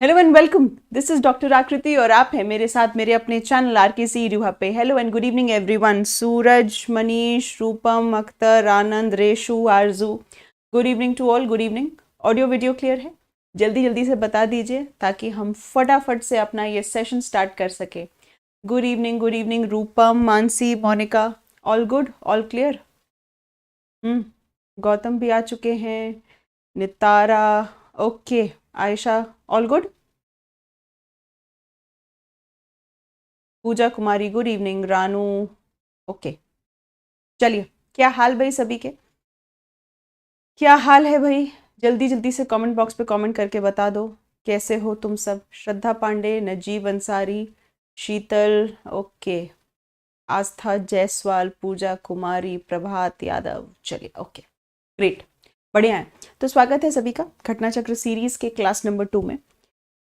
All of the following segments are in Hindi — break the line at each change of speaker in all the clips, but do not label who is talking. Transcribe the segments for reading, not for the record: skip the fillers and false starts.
Hello and welcome. This is doctor आकृति और आप हैं मेरे साथ मेरे अपने चैनल आरकेसी रिहा पे। Hello and good evening everyone. Suraj, Manish, Rupam, Akhtar, Anand, Reshu, Arzoo, good evening to all. Good evening. Audio video clear है? जल्दी जल्दी से बता दीजिए ताकि हम फटाफट से अपना ये सेशन स्टार्ट कर सके। Good evening Rupam, Mansi, Monika, all good, all clear. Gautam भी आ चुके हैं, Nitara, okay, Ayesha, all good. Pooja Kumari, good evening. Ranu, okay. चलिए, क्या हाल भाई सभी के? क्या हाल है भाई? जल्दी जल्दी से कमेंट बॉक्स पे कमेंट करके बता दो कैसे हो तुम सब। श्रद्धा पांडे, नजीब अंसारी, शीतल, ओके, आस्था जायसवाल, पूजा कुमारी, प्रभात यादव। चलिए, ओके, ग्रेट, बढ़िया है। तो स्वागत है सभी का घटना चक्र सीरीज के क्लास नंबर 2 में।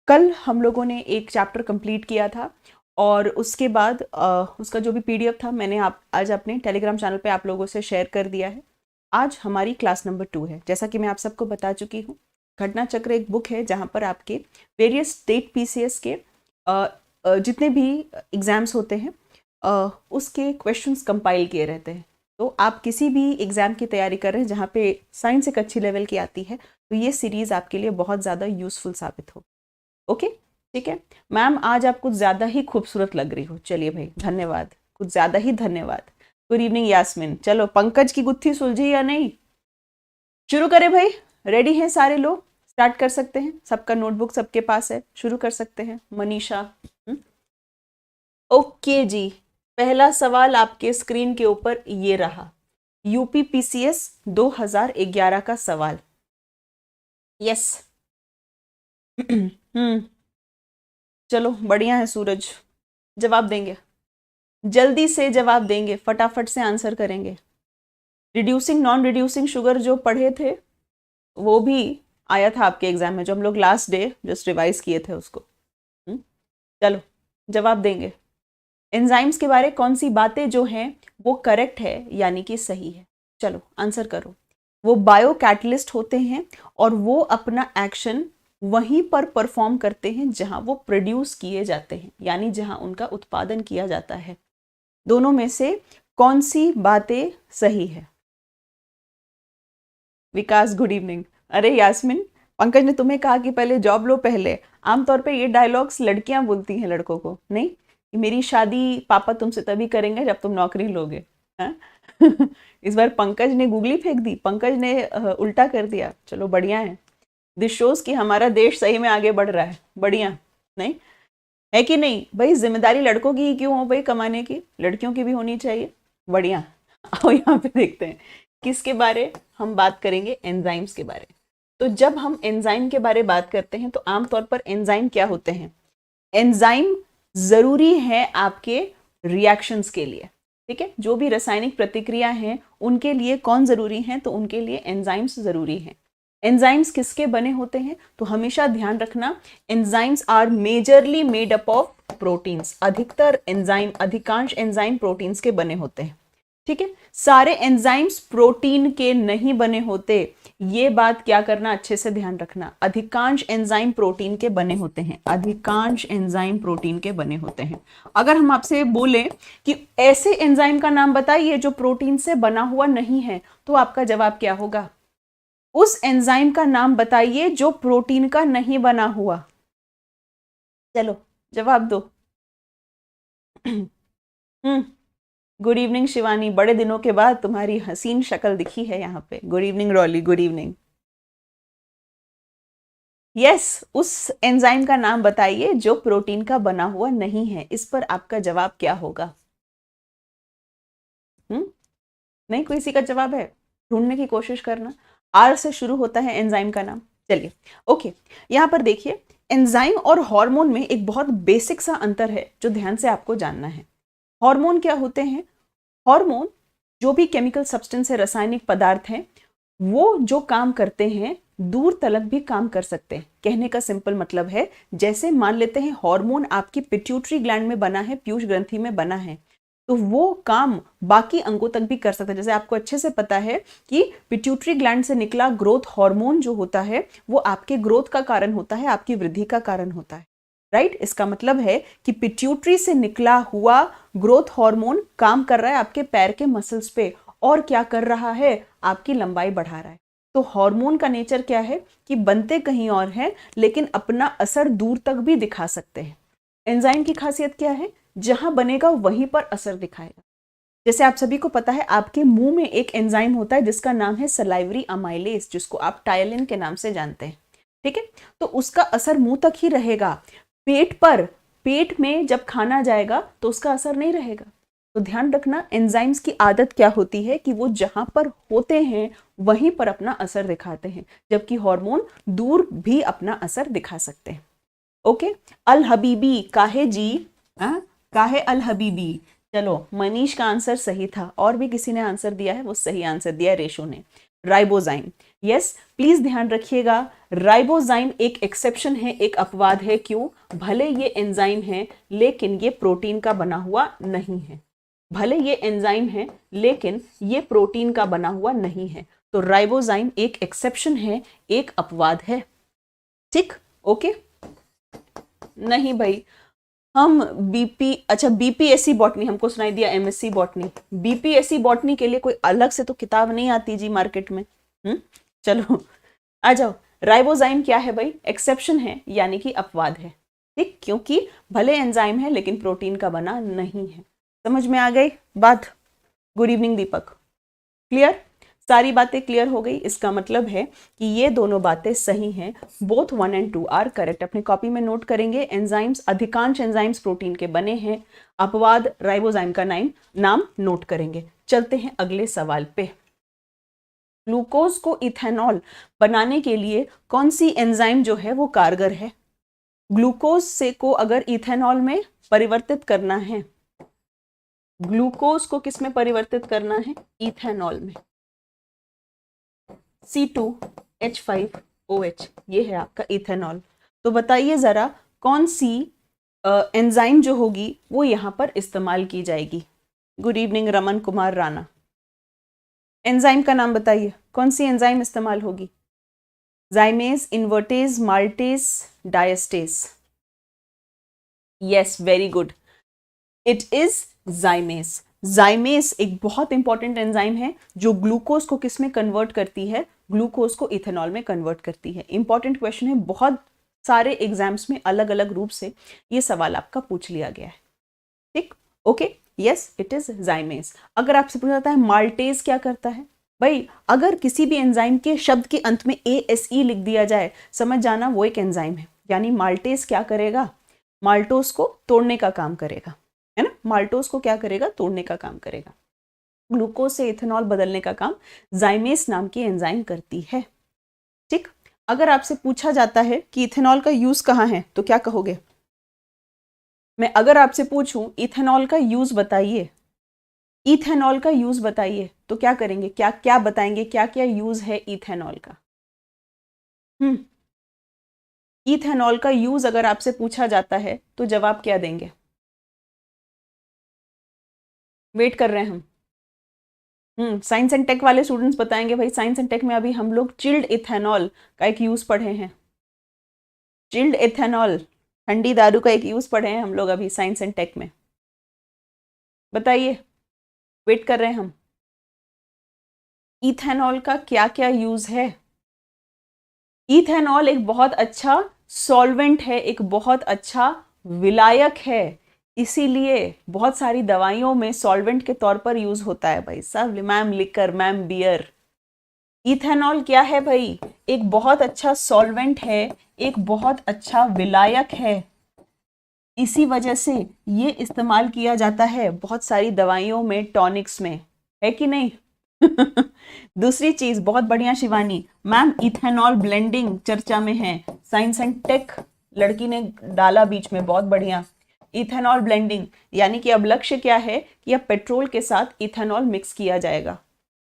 कल हम लोगों ने एक चैप्टर कंप्लीट किया था और उसके बाद उसका जो भी पीडीएफ था मैंने आज अपने टेलीग्राम चैनल पे आप लोगों से शेयर कर दिया है। आज हमारी क्लास नंबर 2 है। जैसा कि मैं आप सबको बता चुकी हूँ, घटना चक्र एक बुक है जहाँ पर आपके वेरियस स्टेट पीसीएस के जितने भी एग्ज़ाम्स होते हैं उसके क्वेश्चंस कंपाइल किए रहते हैं। तो आप किसी भी एग्ज़ाम की तैयारी कर रहे हैं जहाँ पे साइंस एक अच्छी लेवल की आती है तो ये सीरीज़ आपके लिए बहुत ज़्यादा यूज़फुल साबित हो। ओके, ठीक है मैम, आज आप कुछ ज़्यादा ही खूबसूरत लग रही हो। चलिए भाई, धन्यवाद, कुछ ज़्यादा ही धन्यवाद। Good evening Yasmin. चलो, पंकज की गुत्थी सुलझी या नहीं? शुरू करें भाई? रेडी हैं सारे लोग? स्टार्ट कर सकते हैं? सबका नोटबुक सबके पास है, शुरू कर सकते हैं। मनीषा, ओके जी। पहला सवाल आपके स्क्रीन के ऊपर ये रहा, यूपी पीसीएस 2011 का सवाल। यस। चलो, बढ़िया है सूरज, जवाब देंगे, जल्दी से जवाब देंगे, फटाफट से आंसर करेंगे। रिड्यूसिंग नॉन रिड्यूसिंग शुगर जो पढ़े थे वो भी आया था आपके एग्जाम में, जो हम लोग लास्ट डे जस्ट रिवाइज किए थे उसको। चलो, जवाब देंगे। एंजाइम्स के बारे कौन सी बातें जो हैं वो करेक्ट है यानी कि सही है? चलो आंसर करो। वो बायो कैटलिस्ट होते हैं और वो अपना एक्शन वहीं पर परफॉर्म करते हैं जहां वो प्रोड्यूस किए जाते हैं, यानी जहां उनका उत्पादन किया जाता है। दोनों में से कौन सी बातें सही है? विकास, गुड इवनिंग। अरे यास्मिन, पंकज ने तुम्हें कहा कि पहले जॉब लो पहले। आमतौर पे ये डायलॉग्स लड़कियां बोलती हैं लड़कों को, नहीं कि मेरी शादी पापा तुमसे तभी करेंगे जब तुम नौकरी लोगे। हाँ? इस बार पंकज ने गूगली फेंक दी, पंकज ने उल्टा कर दिया। चलो, बढ़िया है। दिस शोज कि हमारा देश सही में आगे बढ़ रहा है। बढ़िया, नहीं है कि नहीं भाई? जिम्मेदारी लड़कों की ही क्यों हो भाई कमाने की, लड़कियों की भी होनी चाहिए। बढ़िया। आओ यहाँ पे देखते हैं किसके बारे हम बात करेंगे, एंजाइम्स के बारे। तो जब हम एंजाइम के बारे बात करते हैं तो आमतौर पर एंजाइम क्या होते हैं? एंजाइम जरूरी है आपके रिएक्शंस के लिए, ठीक है? जो भी रासायनिक प्रतिक्रिया हैं उनके लिए कौन जरूरी है? तो उनके लिए एंजाइम्स जरूरी हैं। एंजाइम्स किसके बने होते हैं? तो हमेशा ध्यान रखना, enzymes are majorly made up of proteins. अधिकतर एंजाइम, अधिकांश एंजाइम प्रोटीन्स के बने होते हैं, ठीक है? सारे एंजाइम्स प्रोटीन के नहीं बने होते, ये बात क्या करना, अच्छे से ध्यान रखना। अधिकांश एंजाइम प्रोटीन के बने होते हैं, अधिकांश एंजाइम प्रोटीन के बने होते हैं। अगर हम आपसे बोलें कि ऐसे एंजाइम का नाम बताइए जो प्रोटीन से बना हुआ नहीं है, तो आपका जवाब क्या होगा? उस एंजाइम का नाम बताइए जो प्रोटीन का नहीं बना हुआ। चलो, जवाब दो। गुड इवनिंग शिवानी, बड़े दिनों के बाद तुम्हारी हसीन शक्ल दिखी है यहाँ पे। Good evening really, good evening. Yes, उस एंजाइम का नाम बताइए जो प्रोटीन का बना हुआ नहीं है। इस पर आपका जवाब क्या होगा? नहीं कोई इसी का जवाब है? ढूंढने की कोशिश करना। आर से शुरू होता है एंजाइम का नाम। चलिए, ओके, यहाँ पर देखिए, एंजाइम और हार्मोन में एक बहुत बेसिक सा अंतर है जो ध्यान से आपको जानना है। हार्मोन क्या होते हैं? हार्मोन जो भी केमिकल सब्सटेंस है, रासायनिक पदार्थ हैं, वो जो काम करते हैं दूर तलक भी काम कर सकते हैं। कहने का सिंपल मतलब है, जैसे मान लेते हैं हार्मोन आपकी पिट्यूटरी ग्लैंड में बना है, पीयूष ग्रंथि में बना है, तो वो काम बाकी अंगों तक भी कर सकता है। जैसे आपको अच्छे से पता है कि पिट्यूटरी ग्लैंड से निकला ग्रोथ हार्मोन जो होता है वो आपके ग्रोथ का कारण होता है, आपकी वृद्धि का कारण होता है, राइट। इसका मतलब है कि पिट्यूटरी से निकला हुआ ग्रोथ हार्मोन काम कर रहा है आपके पैर के मसल्स पे, और क्या कर रहा है, आपकी लंबाई बढ़ा रहा है। तो हार्मोन का नेचर क्या है कि बनते कहीं और है लेकिन अपना असर दूर तक भी दिखा सकते हैं। एंजाइम की खासियत क्या है, जहां बनेगा वहीं पर असर दिखाएगा। जैसे आप सभी को पता है आपके मुंह में एक एंजाइम होता है जिसका नाम है सलाइवरी अमाइलेज, जिसको आप टायलिन के नाम से जानते हैं, ठीक है। तो उसका असर मुंह तक ही रहेगा, पेट पर, पेट में जब खाना जाएगा तो उसका असर नहीं रहेगा। तो ध्यान रखना एंजाइम्स की आदत क्या होती है कि वो जहां पर होते हैं वहीं पर अपना असर दिखाते हैं, जबकि हार्मोन दूर भी अपना असर दिखा सकते हैं। ओके, अल हबीबी काहे जी, काहे अल हबीबी। चलो मनीष का आंसर सही था, और भी किसी ने आंसर दिया है, वो सही आंसर दिया रेशो ने, राइबोजाइम। यस, प्लीज ध्यान रखिएगा, राइबोजाइम एक एक्सेप्शन है, एक अपवाद है। क्यों? भले ये एंजाइम है लेकिन ये प्रोटीन का बना हुआ नहीं है। भले ये एंजाइम है लेकिन ये प्रोटीन का बना हुआ नहीं है। तो राइबोजाइम एक एक्सेप्शन है, एक अपवाद है, ठीक। ओके, नहीं भाई, हम बीपी, अच्छा बीपीएससी बॉटनी हमको सुनाई दिया, एमएससी बॉटनी। बीपीएससी बॉटनी के लिए कोई अलग से तो किताब नहीं आती जी मार्केट में। चलो आ जाओ, राइबोजाइम क्या है भाई, एक्सेप्शन है, यानी कि अपवाद है, ठीक, क्योंकि भले एंजाइम है लेकिन प्रोटीन का बना नहीं है। समझ में आ गई बात? गुड इवनिंग दीपक, क्लियर? सारी बातें क्लियर हो गई। इसका मतलब है कि ये दोनों बातें सही हैं, बोथ 1 and 2 आर करेक्ट। अपनी कॉपी में नोट करेंगे, एंजाइम्स, अधिकांश एंजाइम्स प्रोटीन के बने हैं, अपवाद राइबोजाइम का नाम नोट करेंगे। चलते हैं अगले सवाल पे। ग्लूकोज को इथेनॉल बनाने के लिए कौन सी एंजाइम जो है वो कारगर है? ग्लूकोज से को अगर इथेनॉल में परिवर्तित करना है, ग्लूकोज को किस में परिवर्तित करना है? इथेनॉल में। C2H5OH, ये है आपका इथेनॉल। तो बताइए जरा कौन सी एंजाइम जो होगी वो यहां पर इस्तेमाल की जाएगी? Good evening Raman Kumar Rana, enzyme का नाम बताइए, कौन सी एंजाइम इस्तेमाल होगी? जाइमेज, invertase, maltase, diastase? Yes, very good, it is जाइमेज। जाइमेज एक बहुत इंपॉर्टेंट एंजाइम है जो ग्लूकोज को किस में कन्वर्ट करती है? ग्लूकोज को इथेनॉल में कन्वर्ट करती है। इंपॉर्टेंट क्वेश्चन है, बहुत सारे एग्जाम्स में अलग अलग रूप से ये सवाल आपका पूछ लिया गया है, ठीक। Okay, yes, it is जाइमेज। अगर आपसे पूछा जाता है माल्टेज क्या करता है, भाई अगर किसी भी एंजाइम के शब्द के अंत में ASE लिख दिया जाए, समझ जाना वो एक एंजाइम है। यानी माल्टेज क्या करेगा? माल्टोज को तोड़ने का काम करेगा, है ना। माल्टोज को क्या करेगा? तोड़ने का काम करेगा। ग्लूकोज से इथेनॉल बदलने का काम जाइमेज नाम की एंजाइम करती है, ठीक। अगर आपसे पूछा जाता है कि इथेनॉल का यूज कहाँ है तो क्या कहोगे? मैं अगर आपसे पूछूं इथेनॉल का यूज बताइए, इथेनॉल का यूज बताइए, तो क्या करेंगे? क्या क्या बताएंगे, क्या क्या यूज है इथेनॉल का? इथेनॉल का यूज अगर आपसे पूछा जाता है तो जवाब क्या देंगे? वेट कर रहे हैं हम। साइंस एंड टेक वाले स्टूडेंट्स बताएंगे भाई, साइंस एंड टेक में अभी हम लोग चिल्ड इथेनॉल का एक यूज पढ़े हैं। चिल्ड इथेनॉल, ठंडी दारू का एक यूज पढ़े हैं हम लोग अभी साइंस एंड टेक में। बताइए, वेट कर रहे हैं हम। इथेनॉल का क्या क्या यूज है? इथेनॉल एक बहुत अच्छा सॉल्वेंट है, एक बहुत अच्छा विलायक है, इसीलिए बहुत सारी दवाइयों में सॉल्वेंट के तौर पर यूज होता है भाई साहब। Ma'am liquor, ma'am beer. Ethanol क्या है भाई? एक बहुत अच्छा सॉल्वेंट है, एक बहुत अच्छा विलायक है, इसी वजह से ये इस्तेमाल किया जाता है बहुत सारी दवाइयों में, टॉनिक्स में, है कि नहीं? दूसरी चीज बहुत बढ़िया शिवानी मैम, इथेनॉल ब्लेंडिंग चर्चा में है, साइंस एंड टेक लड़की ने डाला बीच में, बहुत बढ़िया। इथेनॉल ब्लेंडिंग यानी कि अब लक्ष्य क्या है कि अब पेट्रोल के साथ इथेनॉल मिक्स किया जाएगा,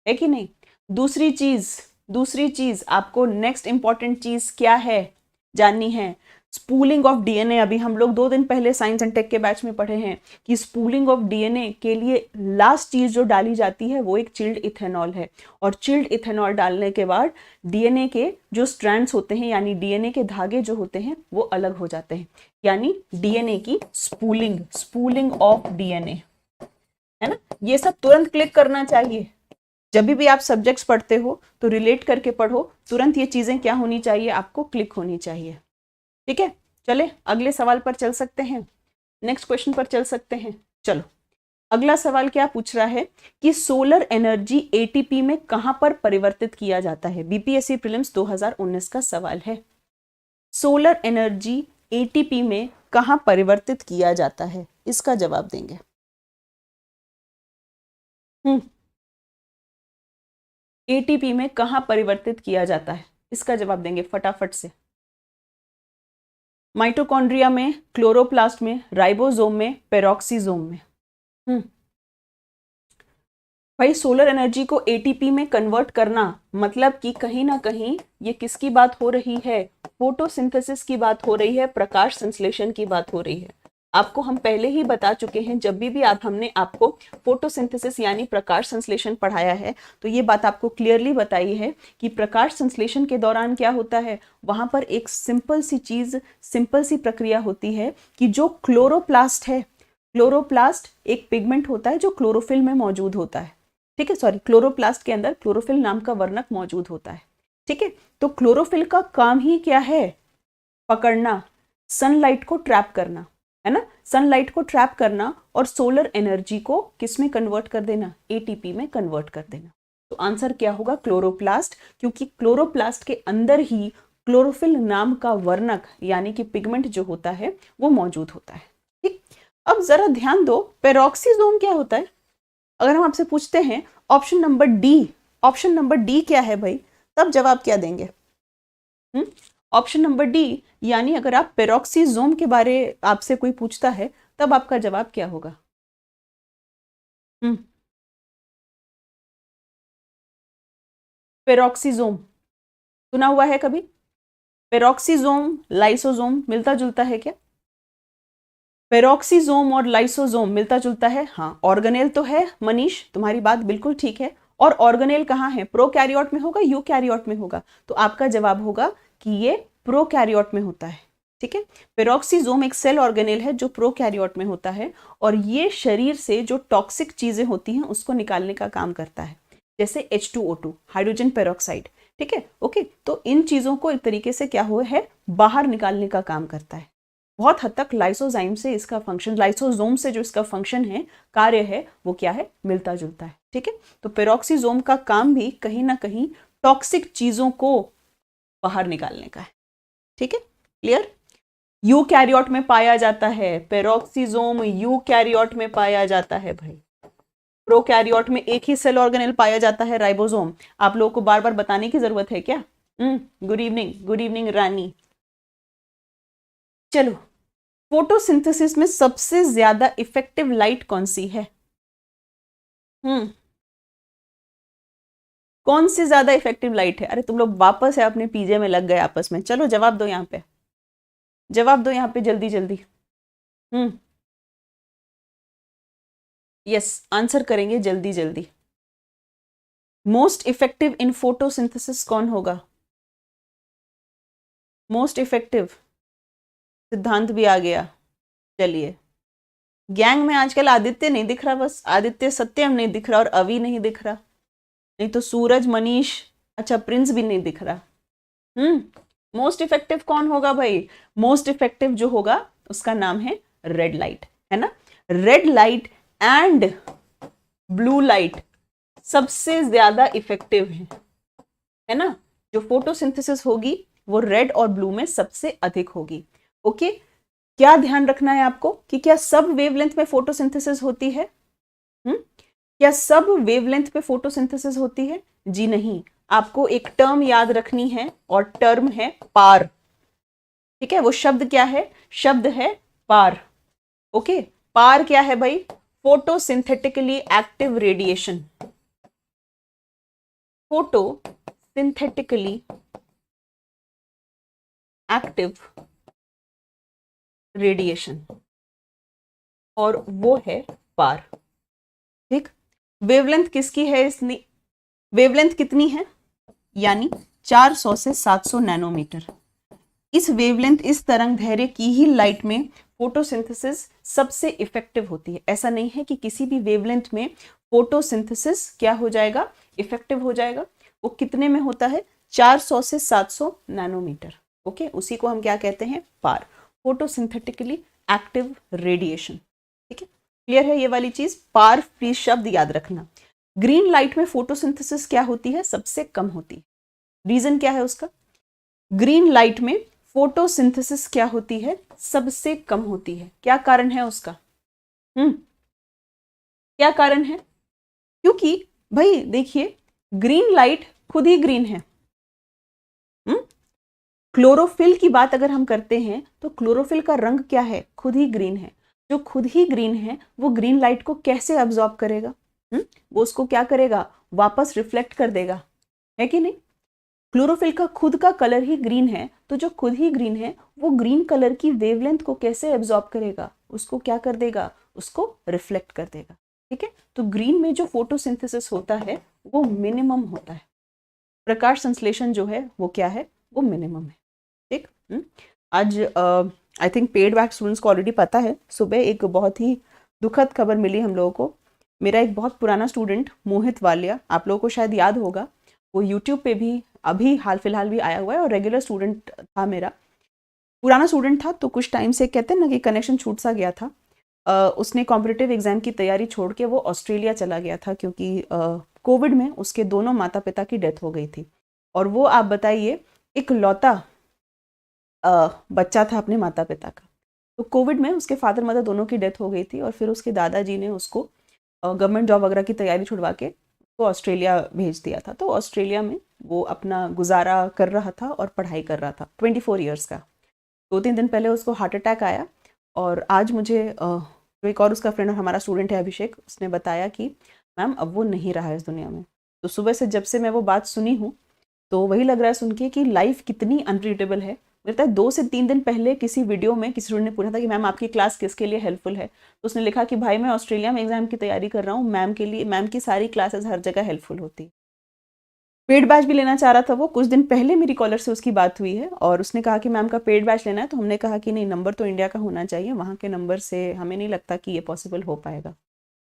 है कि नहीं? दूसरी चीज आपको नेक्स्ट इंपॉर्टेंट चीज क्या है जाननी है? स्पूलिंग ऑफ डीएनए, अभी हम लोग 2 दिन पहले साइंस एंड टेक के बैच में पढ़े हैं कि स्पूलिंग ऑफ डीएनए के लिए लास्ट चीज जो डाली जाती है वो एक चिल्ड इथेनॉल है, और चिल्ड इथेनॉल डालने के बाद डीएनए के जो स्ट्रैंड्स होते हैं यानी डीएनए के धागे जो होते हैं वो अलग हो जाते हैं, यानी डीएनए की स्पूलिंग, स्पूलिंग ऑफ डीएनए, है ना। ये सब तुरंत क्लिक करना चाहिए। जब भी आप सब्जेक्ट्स पढ़ते हो तो रिलेट करके पढ़ो, तुरंत ये चीजें क्या होनी चाहिए, आपको क्लिक होनी चाहिए। ठीक है, चले अगले सवाल पर चल सकते हैं, नेक्स्ट क्वेश्चन पर चल सकते हैं। चलो अगला सवाल क्या पूछ रहा है कि सोलर एनर्जी एटीपी में कहां पर परिवर्तित किया जाता है। बीपीएससी प्रीलिम्स 2019 का सवाल है। सोलर एनर्जी एटीपी में कहां परिवर्तित किया जाता है, इसका जवाब देंगे। एटीपी में कहां परिवर्तित किया जाता है, इसका जवाब देंगे फटाफट से। माइटोकॉन्ड्रिया में, क्लोरोप्लास्ट में, राइबोसोम में, पेरोक्सीसोम में। भाई सोलर एनर्जी को एटीपी में कन्वर्ट करना मतलब कि कहीं ना कहीं ये किसकी बात हो रही है, फोटोसिंथेसिस की बात हो रही है, प्रकाश संश्लेषण की बात हो रही है। आपको हम पहले ही बता चुके हैं, जब भी हमने आपको फोटोसिंथेसिस यानी प्रकाश संश्लेषण पढ़ाया है तो ये बात आपको क्लियरली बताई है कि प्रकाश संश्लेषण के दौरान क्या होता है, वहां पर एक सिंपल सी चीज, सिंपल सी प्रक्रिया होती है कि जो क्लोरोप्लास्ट है, क्लोरोप्लास्ट एक पिगमेंट होता है जो क्लोरोफिल में मौजूद होता है। ठीक है, सॉरी, क्लोरोप्लास्ट के अंदर क्लोरोफिल नाम का वर्णक मौजूद होता है। ठीक है, तो क्लोरोफिल का काम ही क्या है, पकड़ना, सनलाइट को ट्रैप करना, है ना, सनलाइट को ट्रैप करना और सोलर एनर्जी को किस में कन्वर्ट कर देना, एटीपी में कन्वर्ट कर देना। तो आंसर क्या होगा, क्लोरोप्लास्ट, क्योंकि क्लोरोप्लास्ट के अंदर ही क्लोरोफिल नाम का वर्णक यानी कि पिगमेंट जो होता है वो मौजूद होता है। ठीक, अब जरा ध्यान दो, पेरोक्सीसोम क्या होता है। अगर हम आपसे पूछते हैं option number D, option number D क्या है भाई, तब जवाब क्या देंगे। ऑप्शन नंबर डी, यानी अगर आप पेरोक्सीसोम के बारे आपसे कोई पूछता है तब आपका जवाब क्या होगा। पेरोक्सीसोम सुना हुआ है कभी, पेरोक्सीसोम लाइसोसोम मिलता जुलता है क्या, पेरोक्सीसोम और लाइसोसोम मिलता जुलता है, हाँ। ऑर्गेनेल तो है मनीष, तुम्हारी बात बिल्कुल ठीक है, और ऑर्गेनेल कहाँ है, प्रोकैरियोट में होगा, यूकैरियोट में होगा, तो आपका जवाब होगा कि ये प्रोकैरियोट में होता है। ठीक है, पेरोक्सीसोम एक सेल ऑर्गेनेल है जो प्रोकैरियोट में होता है, और ये शरीर से जो टॉक्सिक चीजें होती हैं उसको निकालने का काम करता है, जैसे H2O2 हाइड्रोजन पेरोक्साइड। ठीक है, ओके, तो इन चीजों को एक तरीके से क्या हुआ है, बाहर निकालने का काम करता है। बहुत हद तक लाइसोजाइम से इसका फंक्शन, लाइसोसोम से जो इसका फंक्शन है, कार्य है, वो क्या है, मिलता जुलता है। ठीक है, तो पेरोक्सीसोम का काम भी कहीं ना कहीं टॉक्सिक चीजों को बाहर निकालने का है। ठीक है, क्लियर। यूकैरियोट में पाया जाता है पेरोक्सीसोम, यूकैरियोट में पाया जाता है भाई। प्रोकैरियोट में एक ही सेल ऑर्गेनेल पाया जाता है, राइबोसोम। आप लोगों को बार बार बताने की जरूरत है क्या। गुड इवनिंग, गुड इवनिंग रानी। चलो, फोटोसिंथेसिस में सबसे ज्यादा इफेक्टिव लाइट कौन सी है। कौन सी ज्यादा इफेक्टिव लाइट है। अरे तुम लोग वापस है अपने पीजे में लग गए आपस में, चलो जवाब दो यहाँ पे, जवाब दो यहाँ पे जल्दी जल्दी। यस, आंसर करेंगे जल्दी जल्दी। मोस्ट इफेक्टिव इन फोटोसिंथेसिस कौन होगा, मोस्ट इफेक्टिव। सिद्धांत भी आ गया, चलिए। गैंग में आजकल आदित्य नहीं दिख रहा, बस आदित्य, सत्यम नहीं दिख रहा और अवि नहीं दिख रहा, नहीं तो सूरज, मनीष, अच्छा प्रिंस भी नहीं दिख रहा। मोस्ट इफेक्टिव कौन होगा भाई, मोस्ट इफेक्टिव जो होगा उसका नाम है रेड लाइट, है ना। Red light and blue light सबसे ज्यादा इफेक्टिव है ना। जो फोटोसिंथेसिस होगी वो रेड और ब्लू में सबसे अधिक होगी। ओके, क्या ध्यान रखना है आपको कि क्या सब वेवलेंथ में फोटोसिंथेसिस होती है। क्या सब वेवलेंथ पे फोटोसिंथेसिस होती है, जी नहीं। आपको एक टर्म याद रखनी है और टर्म है पार। ठीक है, वो शब्द क्या है, शब्द है पार। ओके, पार क्या है भाई, photosynthetically active radiation, photosynthetically active radiation, और वो है पार। ठीक, वेवलेंथ किसकी है, इसने वेवलेंथ कितनी है, यानी 400 से 700 नैनोमीटर। इस वेवलेंथ, इस तरंग दैर्घ्य की ही लाइट में फोटोसिंथेसिस सबसे इफेक्टिव होती है। ऐसा नहीं है कि किसी भी वेवलेंथ में फोटोसिंथेसिस क्या हो जाएगा, इफेक्टिव हो जाएगा। वो कितने में होता है, 400 से 700 नैनोमीटर। ओके, उसी को हम क्या कहते हैं, पार, फोटोसिंथेटिकली एक्टिव रेडिएशन। ठीक है, क्लियर है ये वाली चीज, पार प्लीज शब्द याद रखना। ग्रीन लाइट में फोटोसिंथेसिस क्या होती है, सबसे कम होती है। रीजन क्या है उसका, ग्रीन लाइट में फोटोसिंथेसिस क्या होती है, सबसे कम होती है। क्या कारण है उसका, क्या कारण है, क्योंकि भाई देखिए, ग्रीन लाइट खुद ही ग्रीन है। क्लोरोफिल की बात अगर हम करते हैं तो क्लोरोफिल का रंग क्या है, खुद ही ग्रीन है। जो खुद ही ग्रीन है वो ग्रीन लाइट को कैसे अब्सॉर्ब करेगा, वो उसको क्या करेगा, वापस रिफ्लेक्ट कर देगा, है कि नहीं। क्लोरोफिल का खुद का कलर ही ग्रीन है, तो जो खुद ही ग्रीन है वो ग्रीन कलर की वेवलेंथ को कैसे एब्जॉर्ब करेगा, उसको क्या कर देगा, उसको रिफ्लेक्ट कर देगा। ठीक है, तो ग्रीन में जो फोटोसिंथेसिस होता है वो मिनिमम होता है, प्रकाश संश्लेषण जो है वो क्या है, वो मिनिमम है। ठीक, आज I think paid back students को ऑलरेडी पता है, सुबह एक बहुत ही दुखद खबर मिली हम लोगों को। मेरा एक बहुत पुराना स्टूडेंट मोहित वालिया, आप लोगों को शायद याद होगा, वो यूट्यूब पे भी अभी हाल फिलहाल भी आया हुआ है और रेगुलर स्टूडेंट था मेरा, पुराना स्टूडेंट था। तो कुछ टाइम से कहते हैं ना कि कनेक्शन छूट सा गया था। उसने कॉम्पिटिटिव एग्जाम की तैयारी छोड़ के वो ऑस्ट्रेलिया चला गया था, क्योंकि कोविड में उसके दोनों माता पिता की डेथ हो गई थी। और वो आप बताइए, एक लौता बच्चा था अपने माता पिता का। तो कोविड में उसके फादर मदर दोनों की डेथ हो गई थी, और फिर उसके दादाजी ने उसको गवर्नमेंट जॉब वगैरह की तैयारी छुड़वा के वो ऑस्ट्रेलिया भेज दिया था। तो ऑस्ट्रेलिया में वो अपना गुजारा कर रहा था और पढ़ाई कर रहा था, 24 ईयर्स का। 2-3 दिन पहले उसको हार्ट अटैक आया, और आज मुझे जो एक और उसका फ्रेंड और हमारा स्टूडेंट है अभिषेक, उसने बताया कि मैम अब वो नहीं रहा है इस दुनिया में। तो सुबह से जब से मैं वो बात सुनी हूँ, तो वही लग रहा है सुन के कि लाइफ कितनी अनप्रिडिक्टेबल है। लगता है 2 से 3 दिन पहले किसी वीडियो में किसी स्टूडेंट ने पूछा था कि मैम आपकी क्लास किसके लिए हेल्पफुल है, तो उसने लिखा कि भाई मैं ऑस्ट्रेलिया में एग्जाम की तैयारी कर रहा हूँ, मैम के लिए, मैम की सारी क्लासेस हर जगह हेल्पफुल होती है। पेड बैच भी लेना चाह रहा था वो, कुछ दिन पहले मेरी कॉलर से उसकी बात हुई है और उसने कहा कि मैम का पेड बैच लेना है। तो हमने कहा कि नहीं, नंबर तो इंडिया का होना चाहिए, वहाँ के नंबर से हमें नहीं लगता कि ये पॉसिबल हो पाएगा।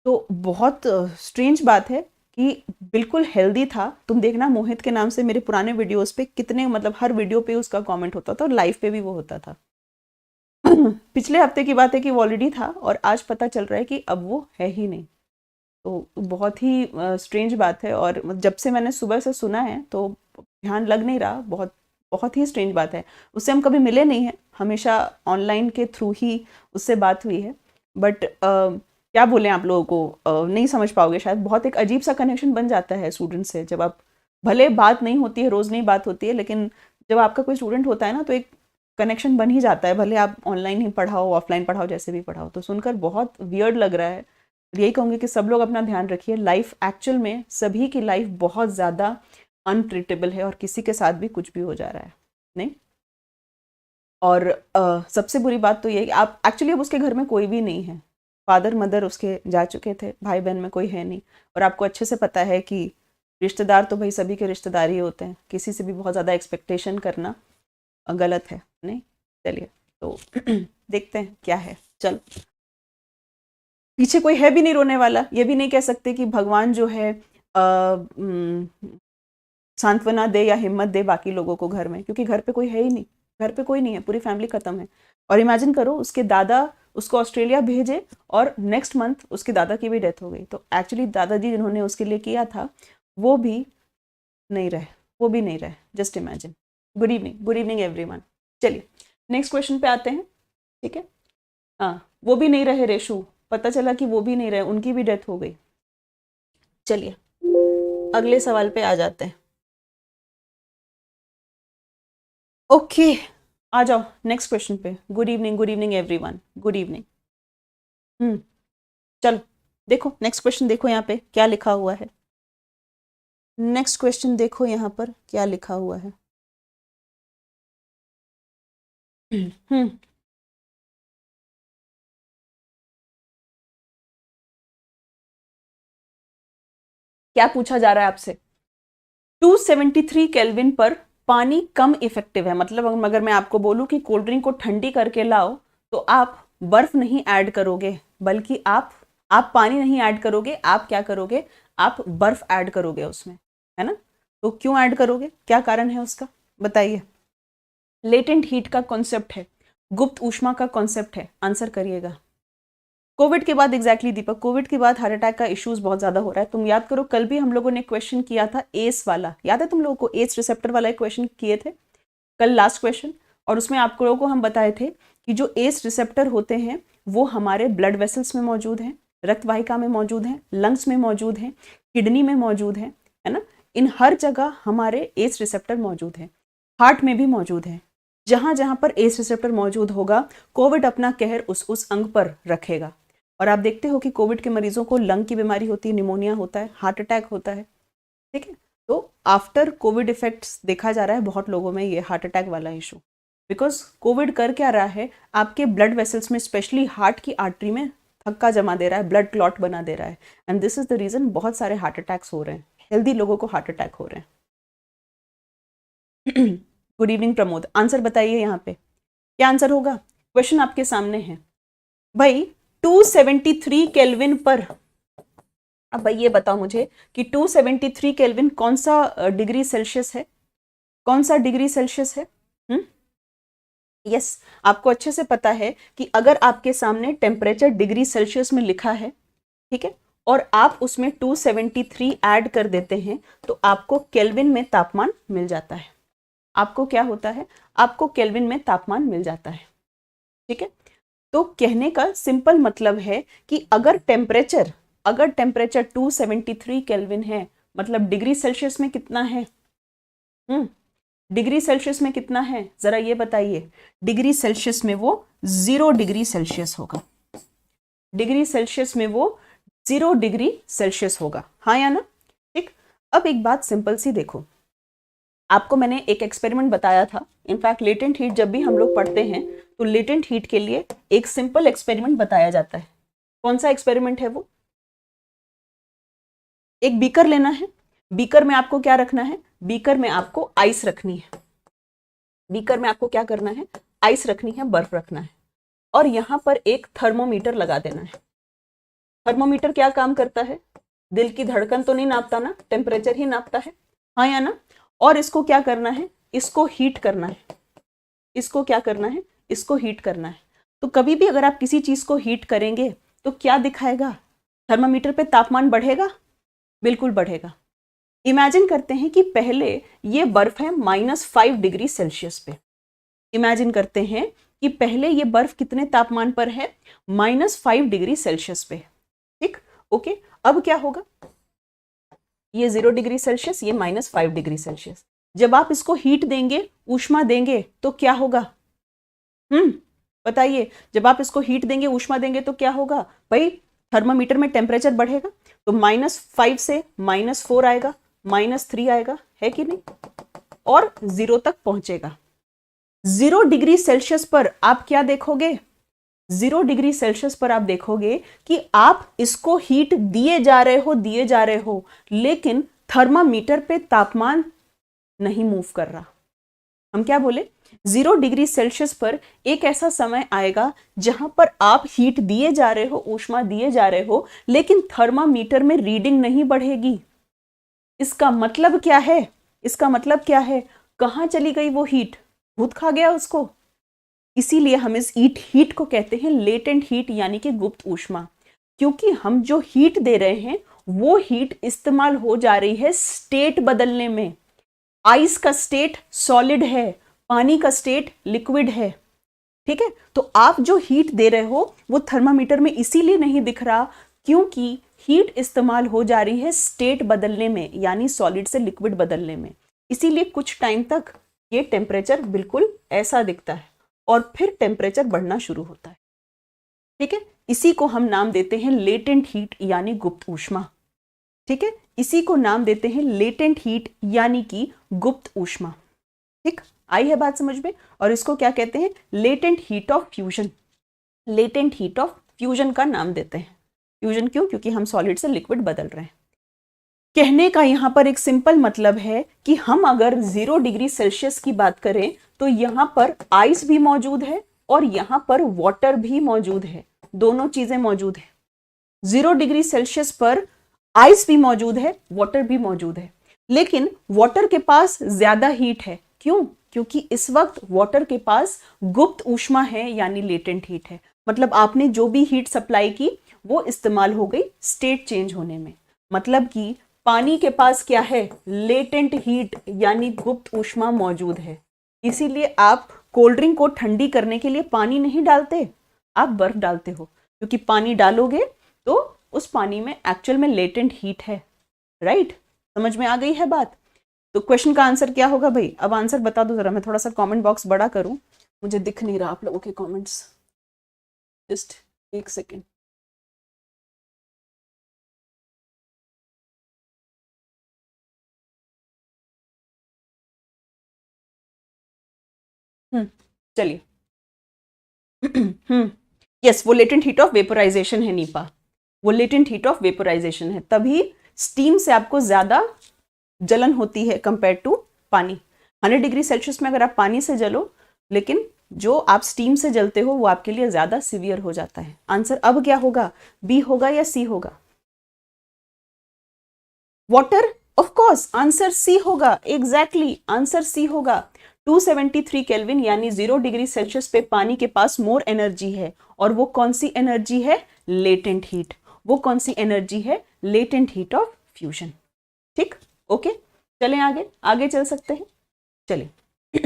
तो बहुत स्ट्रेंज बात है कि बिल्कुल हेल्दी था। तुम देखना मोहित के नाम से मेरे पुराने वीडियोस पे कितने, मतलब हर वीडियो पे उसका कमेंट होता था और लाइव पे भी वो होता था। पिछले हफ्ते की बात है कि वो ऑलरेडी था और आज पता चल रहा है कि अब वो है ही नहीं। तो बहुत ही स्ट्रेंज बात है, और जब से मैंने सुबह से सुना है तो ध्यान लग नहीं रहा। बहुत बहुत ही स्ट्रेंज बात है। उससे हम कभी मिले नहीं हैं, हमेशा ऑनलाइन के थ्रू ही उससे बात हुई है। बट क्या बोलें आप लोगों को, नहीं समझ पाओगे शायद। बहुत एक अजीब सा कनेक्शन बन जाता है स्टूडेंट से, जब आप, भले बात नहीं होती है, रोज़ नहीं बात होती है, लेकिन जब आपका कोई स्टूडेंट होता है ना, तो एक कनेक्शन बन ही जाता है, भले आप ऑनलाइन ही पढ़ाओ, ऑफलाइन पढ़ाओ, जैसे भी पढ़ाओ। तो सुनकर बहुत वियर्ड लग रहा है। यही कहूँगी कि सब लोग अपना ध्यान रखिए। लाइफ एक्चुअल में सभी की लाइफ बहुत ज़्यादा अनप्रिडिक्टेबल है, और किसी के साथ भी कुछ भी हो जा रहा है, नहीं। और सबसे बुरी बात तो ये है कि आप एक्चुअली, अब उसके घर में कोई भी नहीं है, फादर मदर उसके जा चुके थे, भाई बहन में कोई है नहीं। और आपको अच्छे से पता है कि रिश्तेदार तो भाई सभी के रिश्तेदार ही होते हैं, किसी से भी बहुत ज़्यादा एक्सपेक्टेशन करना गलत है, नहीं। चलिए, तो देखते हैं क्या है। चल, पीछे कोई है भी नहीं रोने वाला, ये भी नहीं कह सकते कि भगवान जो है सांत्वना दे या हिम्मत दे बाकी लोगों को घर में, क्योंकि घर पे कोई है ही नहीं। घर पे कोई नहीं है, पूरी फैमिली खत्म है। और इमेजिन करो, उसके दादा उसको ऑस्ट्रेलिया भेजे और नेक्स्ट मंथ उसके दादा की भी डेथ हो गई। तो एक्चुअली दादाजी जिन्होंने उसके लिए किया था वो भी नहीं रहे, वो भी नहीं रहे। Just imagine. Good evening everyone. चलिए नेक्स्ट क्वेश्चन पे आते हैं, ठीक है। हाँ, वो भी नहीं रहे रेशु, पता चला कि वो भी नहीं रहे, उनकी भी डेथ हो गई। चलिए अगले सवाल पे आ जाते हैं। ओके, आ जाओ नेक्स्ट क्वेश्चन पे। Good evening everyone, good evening. चलो देखो नेक्स्ट क्वेश्चन, देखो यहाँ पे क्या लिखा हुआ है। नेक्स्ट क्वेश्चन देखो यहाँ पर क्या लिखा हुआ है। हम्म क्या पूछा जा रहा है आपसे? 273 केल्विन पर पानी कम इफेक्टिव है, मतलब अगर मैं आपको बोलूं कि कोल्ड ड्रिंक को ठंडी करके लाओ तो आप बर्फ नहीं ऐड करोगे, बल्कि आप पानी नहीं ऐड करोगे, आप क्या करोगे, आप बर्फ ऐड करोगे उसमें, है ना? तो क्यों ऐड करोगे, क्या कारण है उसका, बताइए। लेटेंट हीट का कॉन्सेप्ट है, गुप्त ऊष्मा का कॉन्सेप्ट है, आंसर करिएगा। कोविड के बाद एग्जैक्टली दीपक, कोविड के बाद हार्ट अटैक का इश्यूज बहुत ज्यादा हो रहा है। तुम याद करो, कल भी हम लोगों ने क्वेश्चन किया था एस वाला, याद है तुम लोगों को? एस रिसेप्टर वाला एक क्वेश्चन किए थे कल, लास्ट क्वेश्चन। और उसमें आप लोगों को हम बताए थे कि जो एस रिसेप्टर होते हैं वो हमारे ब्लड वेसल्स में मौजूद हैं, रक्त वाहिका में मौजूद हैं, लंग्स में मौजूद हैं, किडनी में मौजूद हैं, है ना? इन हर जगह हमारे एस रिसेप्टर मौजूद हैं, हार्ट में भी मौजूद हैं। जहां जहां पर एस रिसेप्टर मौजूद होगा, कोविड अपना कहर उस अंग पर रखेगा। और आप देखते हो कि कोविड के मरीजों को लंग की बीमारी होती है, निमोनिया होता है, हार्ट अटैक होता है, ठीक है? तो आफ्टर कोविड इफेक्ट्स देखा जा रहा है बहुत लोगों में ये हार्ट अटैक वाला इशू, बिकॉज कोविड कर क्या रहा है, आपके ब्लड वेसल्स में, स्पेशली हार्ट की आर्टरी में थक्का जमा दे रहा है, ब्लड क्लॉट बना दे रहा है, and this is the reason बहुत सारे हार्ट अटैक्स हो रहे हैं, हेल्दी लोगों को हार्ट अटैक हो रहे हैं। गुड इवनिंग प्रमोद, आंसर बताइए यहाँ पे क्या आंसर होगा? क्वेश्चन आपके सामने है भाई, 273 केल्विन पर। अब भाई ये बताओ मुझे कि 273 केल्विन कौन सा डिग्री सेल्सियस है, कौन सा डिग्री सेल्सियस है? यस, आपको अच्छे से पता है कि अगर आपके सामने टेम्परेचर डिग्री सेल्सियस में लिखा है, ठीक है, और आप उसमें 273 ऐड कर देते हैं तो आपको केल्विन में तापमान मिल जाता है। आपको क्या होता है, आपको केल्विन में तापमान मिल जाता है, ठीक है? तो कहने का सिंपल मतलब है कि अगर टेम्परेचर 273 केल्विन है, मतलब डिग्री सेल्सियस में कितना है? डिग्री सेल्सियस में कितना है, जरा ये बताइए। डिग्री सेल्सियस में वो 0 डिग्री सेल्सियस होगा, डिग्री सेल्सियस में वो 0 डिग्री सेल्सियस होगा, हाँ या ना? ठीक। अब एक बात सिंपल सी देखो, आपको मैंने एक एक्सपेरिमेंट बताया था, इनफैक्ट लेटेंट हीट जब भी हम लोग पढ़ते हैं तो लेटेंट हीट के लिए एक सिंपल एक्सपेरिमेंट बताया जाता है। कौन सा एक्सपेरिमेंट है वो? एक बीकर लेना है, बीकर में आपको क्या रखना है, बीकर में आपको आइस रखनी है, बीकर में आपको क्या करना है, आइस रखनी है, बर्फ रखना है, और यहां पर एक थर्मोमीटर लगा देना है। थर्मोमीटर क्या काम करता है? दिल की धड़कन तो नहीं नापता ना, टेम्परेचर ही नापता है, हाँ या ना? और इसको क्या करना है, इसको हीट करना है, इसको क्या करना है, इसको हीट करना है। तो कभी भी अगर आप किसी चीज को हीट करेंगे तो क्या दिखाएगा, थर्मामीटर पे तापमान बढ़ेगा, बिल्कुल बढ़ेगा। इमेजिन करते हैं कि पहले ये बर्फ है -5 डिग्री सेल्सियस पे, इमेजिन करते हैं कि पहले ये बर्फ कितने तापमान पर है, -5 डिग्री सेल्सियस पे, ठीक, ओके। अब क्या होगा, ये 0 डिग्री सेल्सियस, ये -5 डिग्री सेल्सियस, जब आप इसको हीट देंगे, ऊष्मा देंगे तो क्या होगा? बताइए, जब आप इसको हीट देंगे, ऊष्मा देंगे तो क्या होगा भाई? थर्मामीटर में टेम्परेचर बढ़ेगा, तो -5 से -4 आएगा, -3 आएगा, है कि नहीं, और 0 तक पहुंचेगा। 0 डिग्री सेल्सियस पर आप क्या देखोगे, 0 डिग्री सेल्सियस पर आप देखोगे कि आप इसको हीट दिए जा रहे हो, लेकिन थर्मामीटर पे तापमान नहीं मूव कर रहा। हम क्या बोले, 0 डिग्री सेल्सियस पर एक ऐसा समय आएगा जहां पर आप हीट दिए जा रहे हो, ऊष्मा दिए जा रहे हो, लेकिन थर्मामीटर में रीडिंग नहीं बढ़ेगी। इसका मतलब क्या है, इसका मतलब क्या है, कहां चली गई वो हीट, भूत खा गया उसको। इसीलिए हम इस हीट को कहते हैं लेटेंट हीट, यानी कि गुप्त ऊष्मा, क्योंकि हम जो हीट दे रहे हैं वो हीट इस्तेमाल हो जा रही है स्टेट बदलने में। आइस का स्टेट सॉलिड है, पानी का स्टेट लिक्विड है, ठीक है? तो आप जो हीट दे रहे हो वो थर्मामीटर में इसीलिए नहीं दिख रहा, क्योंकि हीट इस्तेमाल हो जा रही है स्टेट बदलने में, यानी सॉलिड से लिक्विड बदलने में। इसीलिए कुछ टाइम तक ये टेम्परेचर बिल्कुल ऐसा दिखता है और फिर टेम्परेचर बढ़ना शुरू होता है, ठीक है? इसी को हम नाम देते हैं लेटेंट हीट, यानी गुप्त ऊष्मा, ठीक है? इसी को नाम देते हैं लेटेंट हीट, यानी कि गुप्त ऊष्मा, ठीक? आई है बात समझ में? और इसको क्या कहते हैं, latent heat of fusion, latent heat of fusion का नाम देते हैं। फ्यूजन क्यों? क्योंकि हम सॉलिड से लिक्विड बदल रहे हैं। कहने का यहाँ पर एक सिंपल मतलब है कि हम अगर 0 डिग्री सेल्सियस की बात करें तो यहाँ पर आइस भी मौजूद है और यहाँ पर वाटर भी मौजूद है, दोनों चीजें मौजूद है। 0 डिग्री सेल्सियस पर आइस भी मौजूद है, वाटर भी मौजूद है, लेकिन वाटर के पास ज्यादा हीट है। क्यों? क्योंकि इस वक्त वाटर के पास गुप्त ऊष्मा है, यानी लेटेंट हीट है। मतलब आपने जो भी हीट सप्लाई की वो इस्तेमाल हो गई स्टेट चेंज होने में। मतलब कि पानी के पास क्या है? लेटेंट हीट यानी गुप्त ऊष्मा मौजूद है। इसीलिए आप कोल्ड ड्रिंक को ठंडी करने के लिए पानी नहीं डालते, आप बर्फ डालते हो, क्योंकि पानी डालोगे तो उस पानी में एक्चुअल में लेटेंट हीट है। राइट? समझ में आ गई है बात? तो क्वेश्चन का आंसर क्या होगा भाई? अब आंसर बता दो जरा, मैं थोड़ा सा कमेंट बॉक्स बड़ा करूं, मुझे दिख नहीं रहा आप लोगों के कमेंट्स। जस्ट एक सेकेंड। चलिए। यस, वो लेटेंट हीट ऑफ वेपोराइजेशन है नीपा, वो लेटेंट हीट ऑफ वेपोराइजेशन है, तभी स्टीम से आपको ज्यादा जलन होती है कंपेयर टू पानी। 100 डिग्री सेल्सियस में अगर आप पानी से जलो, लेकिन जो आप स्टीम से जलते हो वो आपके लिए ज्यादा सीवियर हो जाता है। आंसर अब क्या होगा? बी होगा या सी होगा? Water? Of course answer C होगा। एग्जैक्टली आंसर सी होगा। 273 केल्विन यानी 0 डिग्री सेल्सियस पे पानी के पास मोर एनर्जी है, और वो कौन सी एनर्जी है? Latent heat. वो कौन सी एनर्जी है? Latent heat of fusion. ठीक, ओके, चलें आगे, आगे चल सकते हैं। चलिए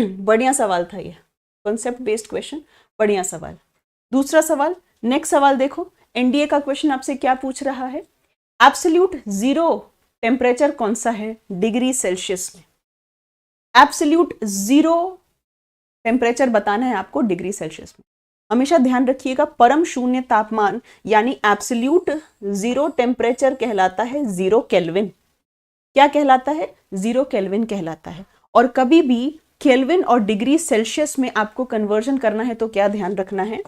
बढ़िया सवाल था ये, कॉन्सेप्ट बेस्ड क्वेश्चन, बढ़िया सवाल। दूसरा सवाल, नेक्स्ट सवाल देखो, एनडीए का क्वेश्चन आपसे क्या पूछ रहा है? एब्सोल्यूट जीरो टेम्परेचर कौन सा है डिग्री सेल्सियस में? एब्सोल्यूट जीरो टेम्परेचर बताना है आपको डिग्री सेल्सियस में। हमेशा ध्यान रखिएगा, परम शून्य तापमान यानी एब्सोल्यूट जीरो टेम्परेचर कहलाता है 0 केल्विन। क्या कहलाता है? 0 केल्विन कहलाता है। और कभी भी केल्विन और डिग्री सेल्सियस में आपको कन्वर्जन करना है तो क्या ध्यान रखना है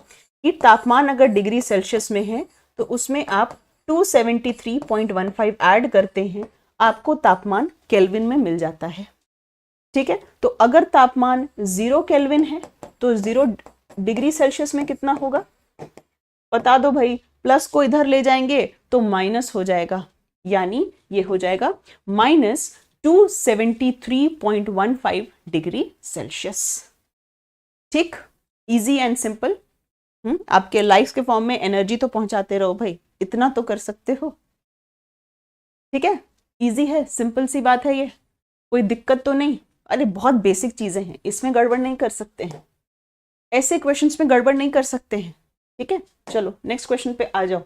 कि तापमान अगर डिग्री सेल्सियस में है तो उसमें आप 273.15 ऐड करते हैं, आपको तापमान केल्विन में मिल जाता है। ठीक है, तो अगर तापमान 0 केल्विन है तो 0 डिग्री सेल्सियस में कितना होगा? बता दो भाई। प्लस को इधर ले जाएंगे तो माइनस हो जाएगा, यानी ये हो जाएगा -273.15 डिग्री सेल्सियस। ठीक, इजी एंड सिंपल। आपके लाइक्स के फॉर्म में एनर्जी तो पहुंचाते रहो भाई, इतना तो कर सकते हो। ठीक है, इजी है, सिंपल सी बात है ये, कोई दिक्कत तो नहीं। अरे बहुत बेसिक चीजें हैं, इसमें गड़बड़ नहीं कर सकते हैं, ऐसे क्वेश्चंस में गड़बड़ नहीं कर सकते हैं। ठीक है, चलो नेक्स्ट क्वेश्चन पे आ जाओ।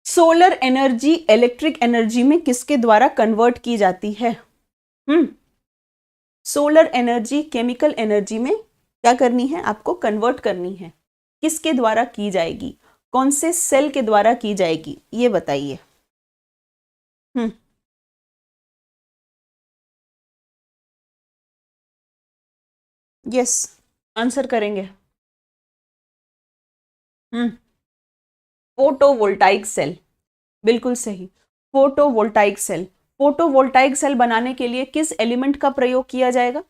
सोलर एनर्जी इलेक्ट्रिक एनर्जी में किसके द्वारा कन्वर्ट की जाती है? सोलर एनर्जी केमिकल एनर्जी में क्या करनी है आपको? कन्वर्ट करनी है। किसके द्वारा की जाएगी? कौन से सेल के द्वारा की जाएगी, ये बताइए। यस, आंसर करेंगे। फोटोवोल्टाइक सेल, बिल्कुल सही, फोटोवोल्टाइक सेल। फोटोवोल्टाइक सेल बनाने के लिए किस एलिमेंट का प्रयोग किया जाएगा?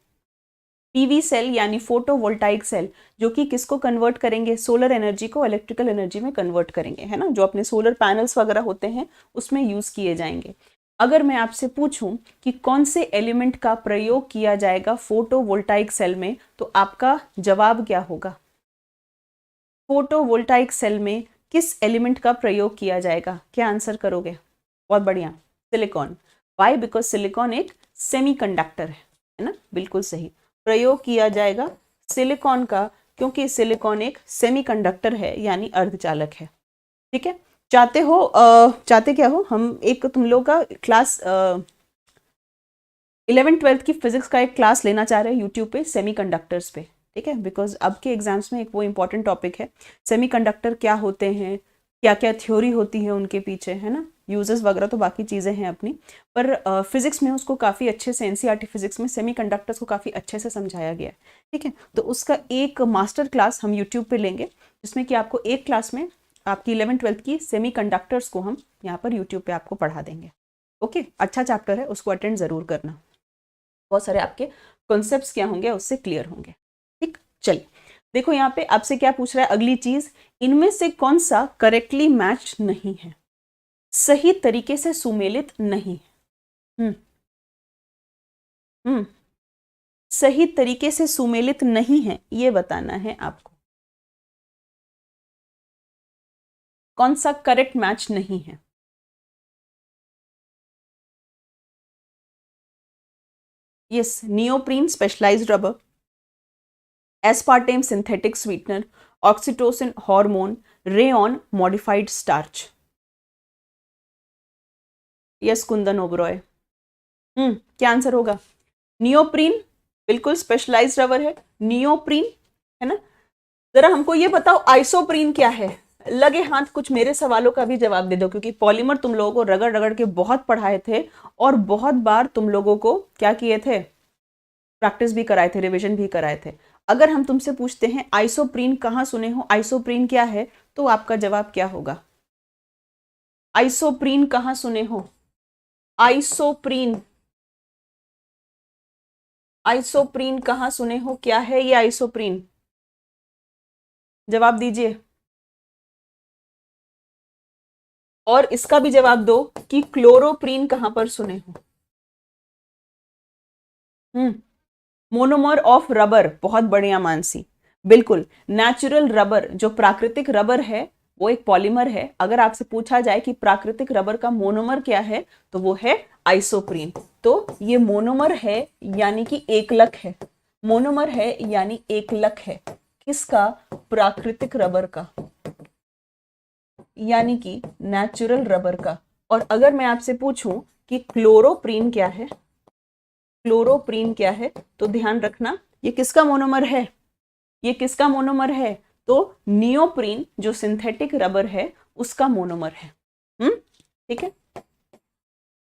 पीवी सेल यानी फोटोवोल्टाइक सेल, जो कि किसको कन्वर्ट करेंगे? सोलर एनर्जी को इलेक्ट्रिकल एनर्जी में कन्वर्ट करेंगे, है ना, जो अपने सोलर पैनल्स वगैरह होते हैं उसमें यूज किए जाएंगे। अगर मैं आपसे पूछूं कि कौन से एलिमेंट का प्रयोग किया जाएगा फोटोवोल्टाइक सेल में, तो आपका जवाब क्या होगा? फोटोवोल्टाइक सेल में किस एलिमेंट का प्रयोग किया जाएगा? क्या आंसर करोगे? बहुत बढ़िया, सिलिकॉन। वाई? बिकॉज सिलिकॉन एक सेमीकंडक्टर है ना, बिल्कुल सही। प्रयोग किया जाएगा सिलिकॉन का, क्योंकि सिलिकॉन एक सेमीकंडक्टर है यानी अर्धचालक है। ठीक है, चाहते क्या हो? हम एक तुम लोग का क्लास 11th-12th की फिजिक्स का एक क्लास लेना चाह रहे हैं यूट्यूब पे सेमीकंडक्टर्स पे। ठीक है, बिकॉज अब के एग्जाम्स में एक वो इंपॉर्टेंट टॉपिक है, सेमीकंडक्टर क्या होते हैं, क्या क्या थ्योरी होती है उनके पीछे, है ना, यूजेस वगैरह तो बाकी चीज़ें हैं अपनी, पर फिजिक्स में उसको काफ़ी अच्छे से, एनसीईआरटी फिजिक्स में सेमीकंडक्टर्स को काफ़ी अच्छे से समझाया गया है। ठीक है, तो उसका एक मास्टर क्लास हम यूट्यूब पे लेंगे, जिसमें कि आपको एक क्लास में आपकी 11th-12th की सेमीकंडक्टर्स को हम यहाँ पर यूट्यूब पे आपको पढ़ा देंगे। ओके, अच्छा चैप्टर है, उसको अटेंड जरूर करना, बहुत सारे आपके कॉन्सेप्ट्स क्या होंगे उससे क्लियर होंगे। ठीक, चलिए देखो यहाँ पे आपसे क्या पूछ रहा है, अगली चीज, इनमें से कौन सा करेक्टली मैच नहीं है, सही तरीके से सुमेलित नहीं है। हम्म हम्म सही तरीके से सुमेलित नहीं है, ये बताना है आपको, कौन सा करेक्ट मैच नहीं है। Yes, neoprene specialised rubber, aspartame synthetic sweetener, oxytocin hormone, rayon modified starch. Yes Kundan Oberoi, क्या आंसर होगा? नियोप्रीन बिल्कुल स्पेशलाइज्ड रबर है, नियोप्रीन है ना। जरा हमको ये बताओ आइसोप्रीन क्या है, लगे हाथ कुछ मेरे सवालों का भी जवाब दे दो, क्योंकि पॉलीमर तुम लोगों को रगड़ रगड़ के बहुत पढ़ाए थे और बहुत बार तुम लोगों को क्या किए थे, प्रैक्टिस भी कराए थे, रिवीजन भी कराए थे। अगर हम तुमसे पूछते हैं आइसोप्रीन कहाँ सुने हो, आइसोप्रीन क्या है, तो आपका जवाब क्या होगा? आइसोप्रीन कहाँ सुने हो? आइसोप्रीन, आइसोप्रीन कहाँ सुने हो, क्या है ये आइसोप्रीन? जवाब दीजिए, और इसका भी जवाब दो कि क्लोरोप्रीन कहां पर सुने हो। मोनोमर ऑफ रबर, बहुत बढ़िया मानसी, बिल्कुल नेचुरल रबर, जो प्राकृतिक रबर है वो एक पॉलीमर है। अगर आपसे पूछा जाए कि प्राकृतिक रबर का मोनोमर क्या है, तो वो है आइसोप्रीन। तो ये मोनोमर है यानी कि एकलक है, मोनोमर है यानी एकलक है, किसका? प्राकृतिक रबर का, यानी कि नेचुरल रबर का। और अगर मैं आपसे पूछूं कि क्लोरोप्रीन क्या है, क्लोरोप्रीन क्या है, तो ध्यान रखना ये किसका मोनोमर है, ये किसका मोनोमर है? तो नियोप्रीन जो सिंथेटिक रबर है उसका मोनोमर है। ठीक है,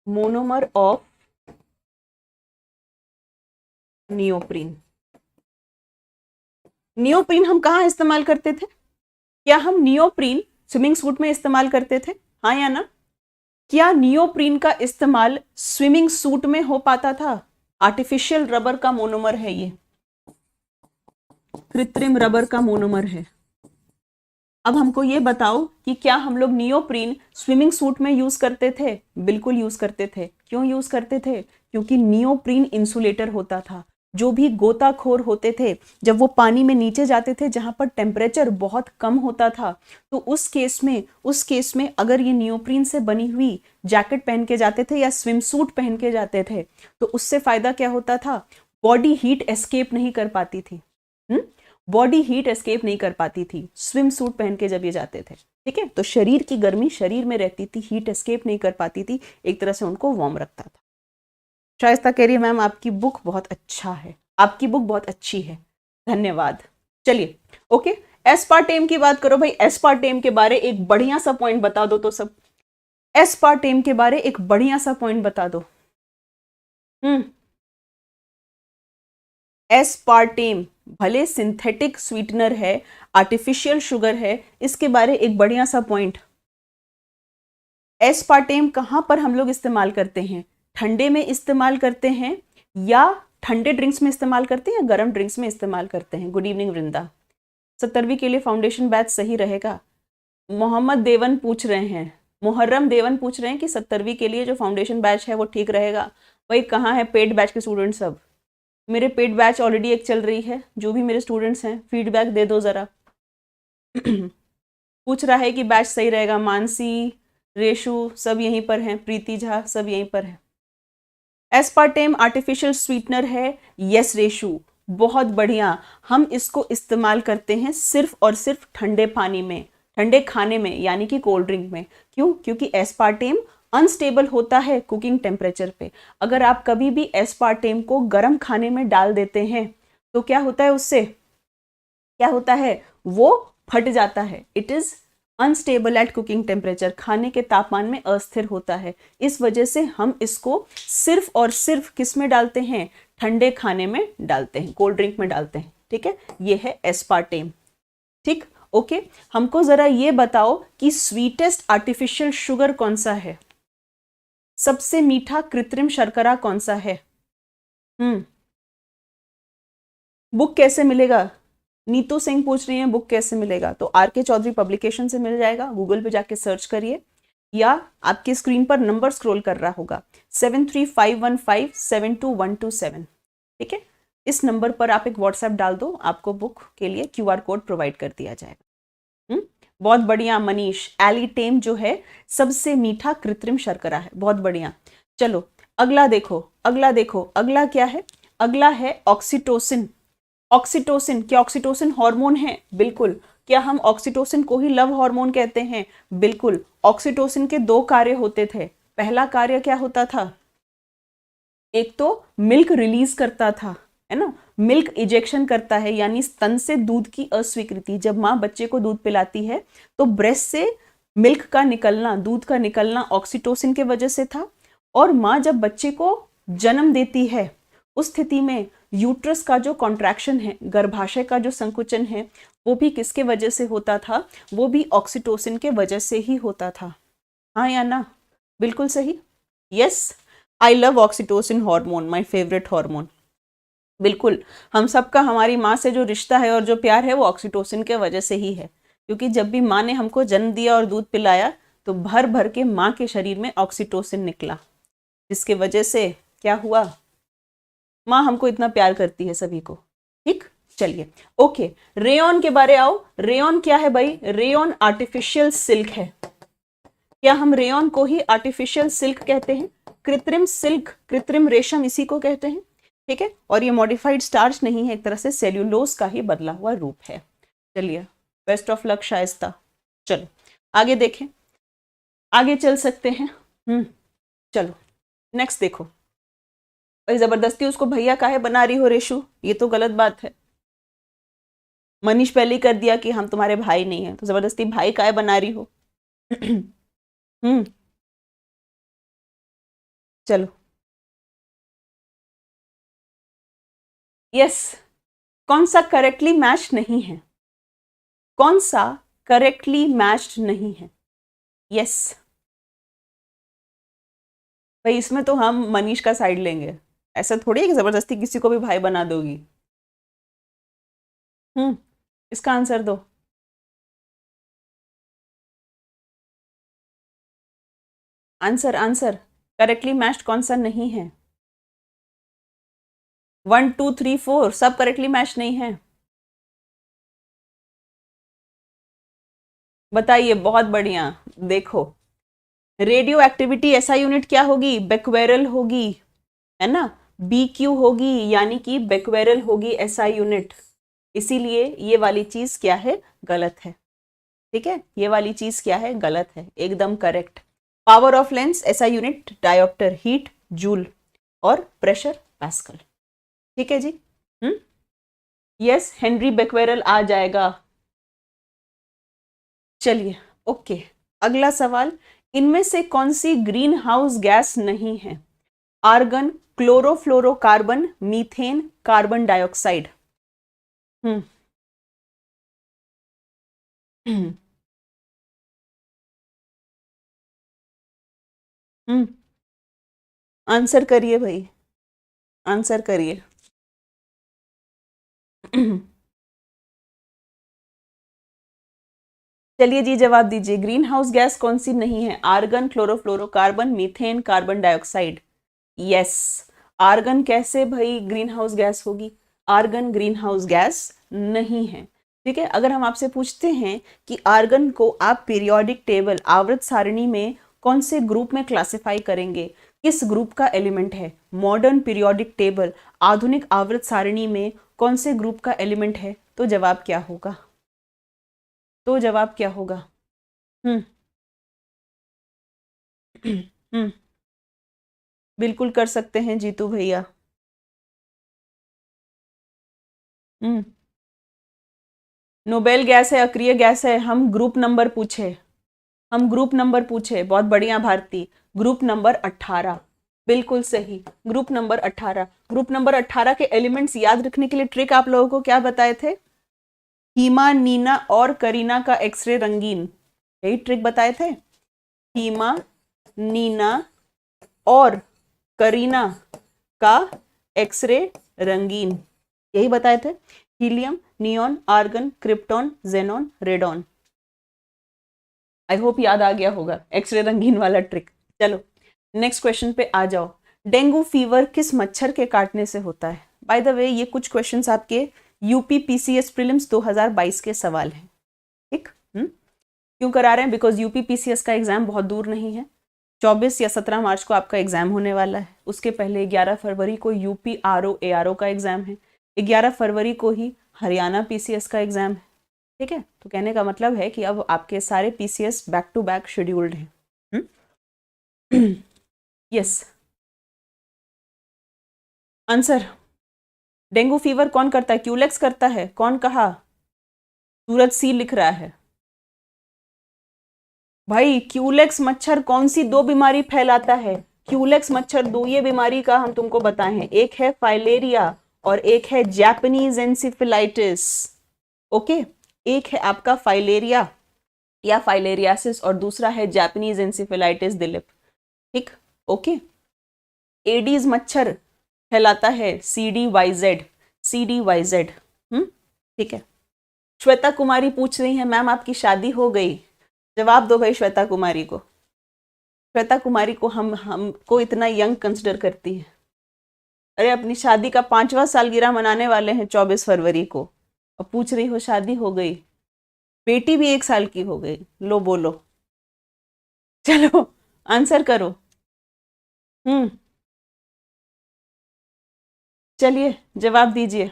मोनोमर ऑफ नियोप्रीन। नियोप्रीन हम कहाँ इस्तेमाल करते थे? क्या हम नियोप्रीन स्विमिंग सूट में इस्तेमाल करते थे, हाँ या ना? क्या नियोप्रीन का इस्तेमाल स्विमिंग सूट में हो पाता था? आर्टिफिशियल रबर का मोनोमर है ये, कृत्रिम रबर का मोनोमर है। अब हमको ये बताओ कि क्या हम लोग नियोप्रीन स्विमिंग सूट में यूज करते थे? बिल्कुल यूज करते थे। क्यों यूज करते थे? क्योंकि नियोप्रीन इंसुलेटर होता था। जो भी गोताखोर होते थे, जब वो पानी में नीचे जाते थे जहां पर टेम्परेचर बहुत कम होता था, तो उस केस में अगर ये नियोप्रीन से बनी हुई जैकेट पहन के जाते थे या स्विम सूट पहन के जाते थे, तो उससे फायदा क्या होता था? बॉडी हीट एस्केप नहीं कर पाती थी। बॉडी हीट एस्केप नहीं कर पाती थी स्विम सूट पहन के जब ये जाते थे। ठीक है, तो शरीर की गर्मी शरीर में रहती थी, हीट एस्केप नहीं कर पाती थी, एक तरह से उनको वार्म रखता था। शाइस्ता कह रही है मैम आपकी बुक बहुत अच्छा है, आपकी बुक बहुत अच्छी है, धन्यवाद। चलिए ओके, एस्पार्टेम की बात करो भाई, एस्पार्टेम के बारे एक बढ़िया सा पॉइंट बता दो तो सब, एस्पार्टेम के बारे एक बढ़िया सा पॉइंट बता दो। एस्पार्टेम भले सिंथेटिक स्वीटनर है, आर्टिफिशियल शुगर है, इसके बारे एक बढ़िया सा पॉइंट। एस्पार्टेम कहां पर हम लोग इस्तेमाल करते हैं? ठंडे में इस्तेमाल करते हैं, या ठंडे ड्रिंक्स में इस्तेमाल करते हैं, या गर्म ड्रिंक्स में इस्तेमाल करते हैं? गुड इवनिंग वृंदा, 17वीं के लिए फाउंडेशन बैच सही रहेगा? मोहम्मद देवन पूछ रहे हैं, मुहर्रम देवन पूछ रहे हैं कि 17वीं के लिए जो फाउंडेशन बैच है वो ठीक रहेगा? भाई कहाँ है पेड बैच के स्टूडेंट सब? मेरे पेड बैच ऑलरेडी एक चल रही है, जो भी मेरे स्टूडेंट्स हैं फीडबैक दे दो ज़रा। पूछ रहा है कि बैच सही रहेगा, मानसी, रेशु सब यहीं पर हैं, प्रीति झा सब यहीं पर हैं। एस्पार्टेम आर्टिफिशियल स्वीटनर है, यस रेशु, बहुत बढ़िया। हम इसको इस्तेमाल करते हैं सिर्फ और सिर्फ ठंडे पानी में, ठंडे खाने में, यानी कि कोल्ड ड्रिंक में। क्यों? क्योंकि एस्पार्टेम अनस्टेबल होता है कुकिंग टेम्परेचर पे। अगर आप कभी भी एस्पार्टेम को गर्म खाने में डाल देते हैं तो क्या होता है, उससे क्या होता है, वो फट जाता है। It is unstable at cooking temperature, खाने के तापमान में अस्थिर होता है। इस वजह से हम इसको सिर्फ और सिर्फ किस में डालते हैं? ठंडे खाने में डालते हैं, कोल्ड ड्रिंक में डालते हैं। ठीक है, ये है एस्पार्टेम। ठीक, ओके। हमको जरा ये बताओ कि स्वीटेस्ट आर्टिफिशियल शुगर कौन सा है? सबसे मीठा कृत्रिम शर्करा कौन सा है? बुक कैसे मिलेगा? नीतू सिंह पूछ रही है बुक कैसे मिलेगा। तो आर के चौधरी पब्लिकेशन से मिल जाएगा, गूगल पे जाके सर्च करिए, या आपकी स्क्रीन पर नंबर स्क्रॉल कर रहा होगा 7351572127। ठीक है, इस नंबर पर आप एक व्हाट्सएप डाल दो, आपको बुक के लिए क्यूआर कोड प्रोवाइड कर दिया जाएगा। बहुत बढ़िया मनीष, एलिटेम जो है सबसे मीठा कृत्रिम शर्करा है, बहुत बढ़िया। चलो अगला देखो, अगला देखो, अगला क्या है? अगला है ऑक्सीटोसिन। ऑक्सीटोसिन, क्या ऑक्सीटोसिन हार्मोन है? बिल्कुल। क्या हम ऑक्सीटोसिन को ही लव हार्मोन कहते हैं? बिल्कुल। ऑक्सीटोसिन के दो कार्य होते थे। पहला कार्य क्या होता था? एक तो मिल्क रिलीज करता था, है ना, मिल्क इजेक्शन करता है, यानी स्तन से दूध की अस्वीकृति। जब माँ बच्चे को दूध पिलाती है तो ब्रेस्ट से मिल्क का निकलना, दूध का निकलना ऑक्सीटोसिन के वजह से था। और माँ जब बच्चे को जन्म देती है उस स्थिति में यूट्रस का जो कॉन्ट्रैक्शन है, गर्भाशय का जो संकुचन है, वो भी किसके वजह से होता था? वो भी ऑक्सीटोसिन के वजह से ही होता था। हाँ या ना? बिल्कुल सही। Yes, I love oxytocin hormone, my favourite hormone. बिल्कुल, हम सबका हमारी माँ से जो रिश्ता है और जो प्यार है वो ऑक्सीटोसिन के वजह से ही है, क्योंकि जब भी माँ ने हमको जन्म दिया और दूध पिलाया तो भर भर के माँ के शरीर में ऑक्सीटोसिन निकला, जिसके वजह से क्या हुआ? माँ हमको इतना प्यार करती है सभी को। ठीक, चलिए ओके, रेयॉन के बारे आओ। रेयॉन क्या है भाई? रेयॉन आर्टिफिशियल सिल्क है। क्या हम रेयॉन को ही आर्टिफिशियल सिल्क कहते हैं? कृत्रिम सिल्क, कृत्रिम रेशम इसी को कहते हैं। ठीक है, और ये मॉडिफाइड स्टार्च नहीं है, एक तरह से सेल्यूलोज का ही बदला हुआ रूप है। चलिए, बेस्ट ऑफ लक शाइस्ता। चलो आगे देखें, आगे चल सकते हैं। चलो नेक्स्ट देखो। भाई जबरदस्ती उसको भैया काहे बना रही हो रेशु? ये तो गलत बात है। मनीष पहले ही कर दिया कि हम तुम्हारे भाई नहीं है, तो जबरदस्ती भाई काहे बना रही हो? हम्म चलो यस, कौन सा करेक्टली मैच नहीं है? कौन सा करेक्टली मैच्ड नहीं है? यस भाई, इसमें तो हम मनीष का साइड लेंगे। ऐसा थोड़ी है कि जबरदस्ती किसी को भी भाई बना दोगी। इसका आंसर दो। आंसर, आंसर, करेक्टली मैच्ड कौन सा नहीं है? 1 2 3 4 सब करेक्टली मैच नहीं है। बताइए, बहुत बढ़िया। देखो, रेडियो एक्टिविटी ऐसा यूनिट क्या होगी? बेक्वेरल होगी, है ना, BQ होगी, यानी कि बेक्वेरल होगी ऐसा यूनिट। इसीलिए ये वाली चीज क्या है? गलत है। ठीक है, ये वाली चीज क्या है? गलत है, एकदम करेक्ट। पावर ऑफ लेंस ऐसा यूनिट डायोप्टर, हीट जूल, और प्रेशर पास्कल। ठीक है जी। यस, हेनरी बेक्वेरल आ जाएगा। चलिए ओके, अगला सवाल, इनमें से कौन सी ग्रीन हाउस गैस नहीं है? Argon, chlorofluorocarbon, methane, carbon dioxide. Hmm hmm answer करिए भाई, आंसर करिए। चलिए जी, जवाब दीजिए, ग्रीन हाउस गैस कौन सी नहीं है? Argon, chlorofluorocarbon, methane, carbon dioxide. Yes, argon कैसे भाई ग्रीन हाउस गैस होगी? आर्गन ग्रीन हाउस गैस नहीं है। ठीक है, अगर हम आपसे पूछते हैं कि आर्गन को आप पीरियोडिक टेबल, आवर्त सारणी में कौन से ग्रुप में क्लासिफाई करेंगे, किस ग्रुप का एलिमेंट है? मॉडर्न पीरियोडिक टेबल, आधुनिक आवर्त सारणी में कौन से ग्रुप का एलिमेंट है? तो जवाब क्या होगा? तो जवाब क्या होगा? हम्म हम्म बिल्कुल कर सकते हैं जीतू भैया। हम्म नोबेल गैस है, अक्रिय गैस है? हम ग्रुप नंबर पूछे, हम ग्रुप नंबर पूछे। बहुत बढ़िया भारती, ग्रुप नंबर 18। बिल्कुल सही, ग्रुप नंबर 18। ग्रुप नंबर 18 के एलिमेंट्स याद रखने के लिए ट्रिक आप लोगों को क्या बताए थे? हीमा, नीना और करीना का एक्सरे रंगीन, यही ट्रिक बताए थे। हीमा, नीना और करीना का एक्सरे रंगीन, यही बताए थे। Helium, neon, argon, krypton, xenon, radon. I hope याद आ गया होगा एक्सरे रंगीन वाला ट्रिक। चलो नेक्स्ट क्वेश्चन पे आ जाओ। डेंगू फीवर किस मच्छर के काटने से होता है? बाय द वे ये कुछ क्वेश्चंस आपके यूपी पीसीएस प्रीलिम्स 2022 के सवाल हैं। ठीक, क्यों करा रहे हैं? बिकॉज यूपी पीसीएस का एग्जाम बहुत दूर नहीं है, 24 या 17 मार्च को आपका एग्जाम होने वाला है। उसके पहले 11 फरवरी को यूपी आरओ एआरओ का एग्जाम है, 11 फरवरी को ही हरियाणा पीसीएस का एग्जाम है। ठीक है, तो कहने का मतलब है कि अब आपके सारे PCS back to back scheduled हैं। Yes, answer. डेंगू फीवर कौन करता है? क्यूलेक्स करता है। कौन कहा? सूरज सी लिख रहा है। भाई क्यूलेक्स मच्छर कौन सी दो बीमारी फैलाता है? क्यूलेक्स मच्छर दो ये बीमारी का हम तुमको बताए हैं, एक है फाइलेरिया और एक है जैपनीज एंसिफिलाइटिस। ओके, एक है आपका फाइलेरिया या फाइलेरियासिस और दूसरा है जैपनीज एंसिफिलाइटिस दिलीप। ठीक, ओके। एडीज मच्छर फैलाता है CDYZ, CDYZ। ठीक है। श्वेता कुमारी पूछ रही है मैम आपकी शादी हो गई? जवाब दो भाई श्वेता कुमारी को। श्वेता कुमारी को हमको इतना यंग कंसिडर करती है। अरे अपनी शादी का 5वां सालगिरह मनाने वाले हैं 24 फरवरी को, और पूछ रही हो शादी हो गई? बेटी भी 1 साल की हो गई। लो बोलो, चलो आंसर करो। चलिए जवाब दीजिए।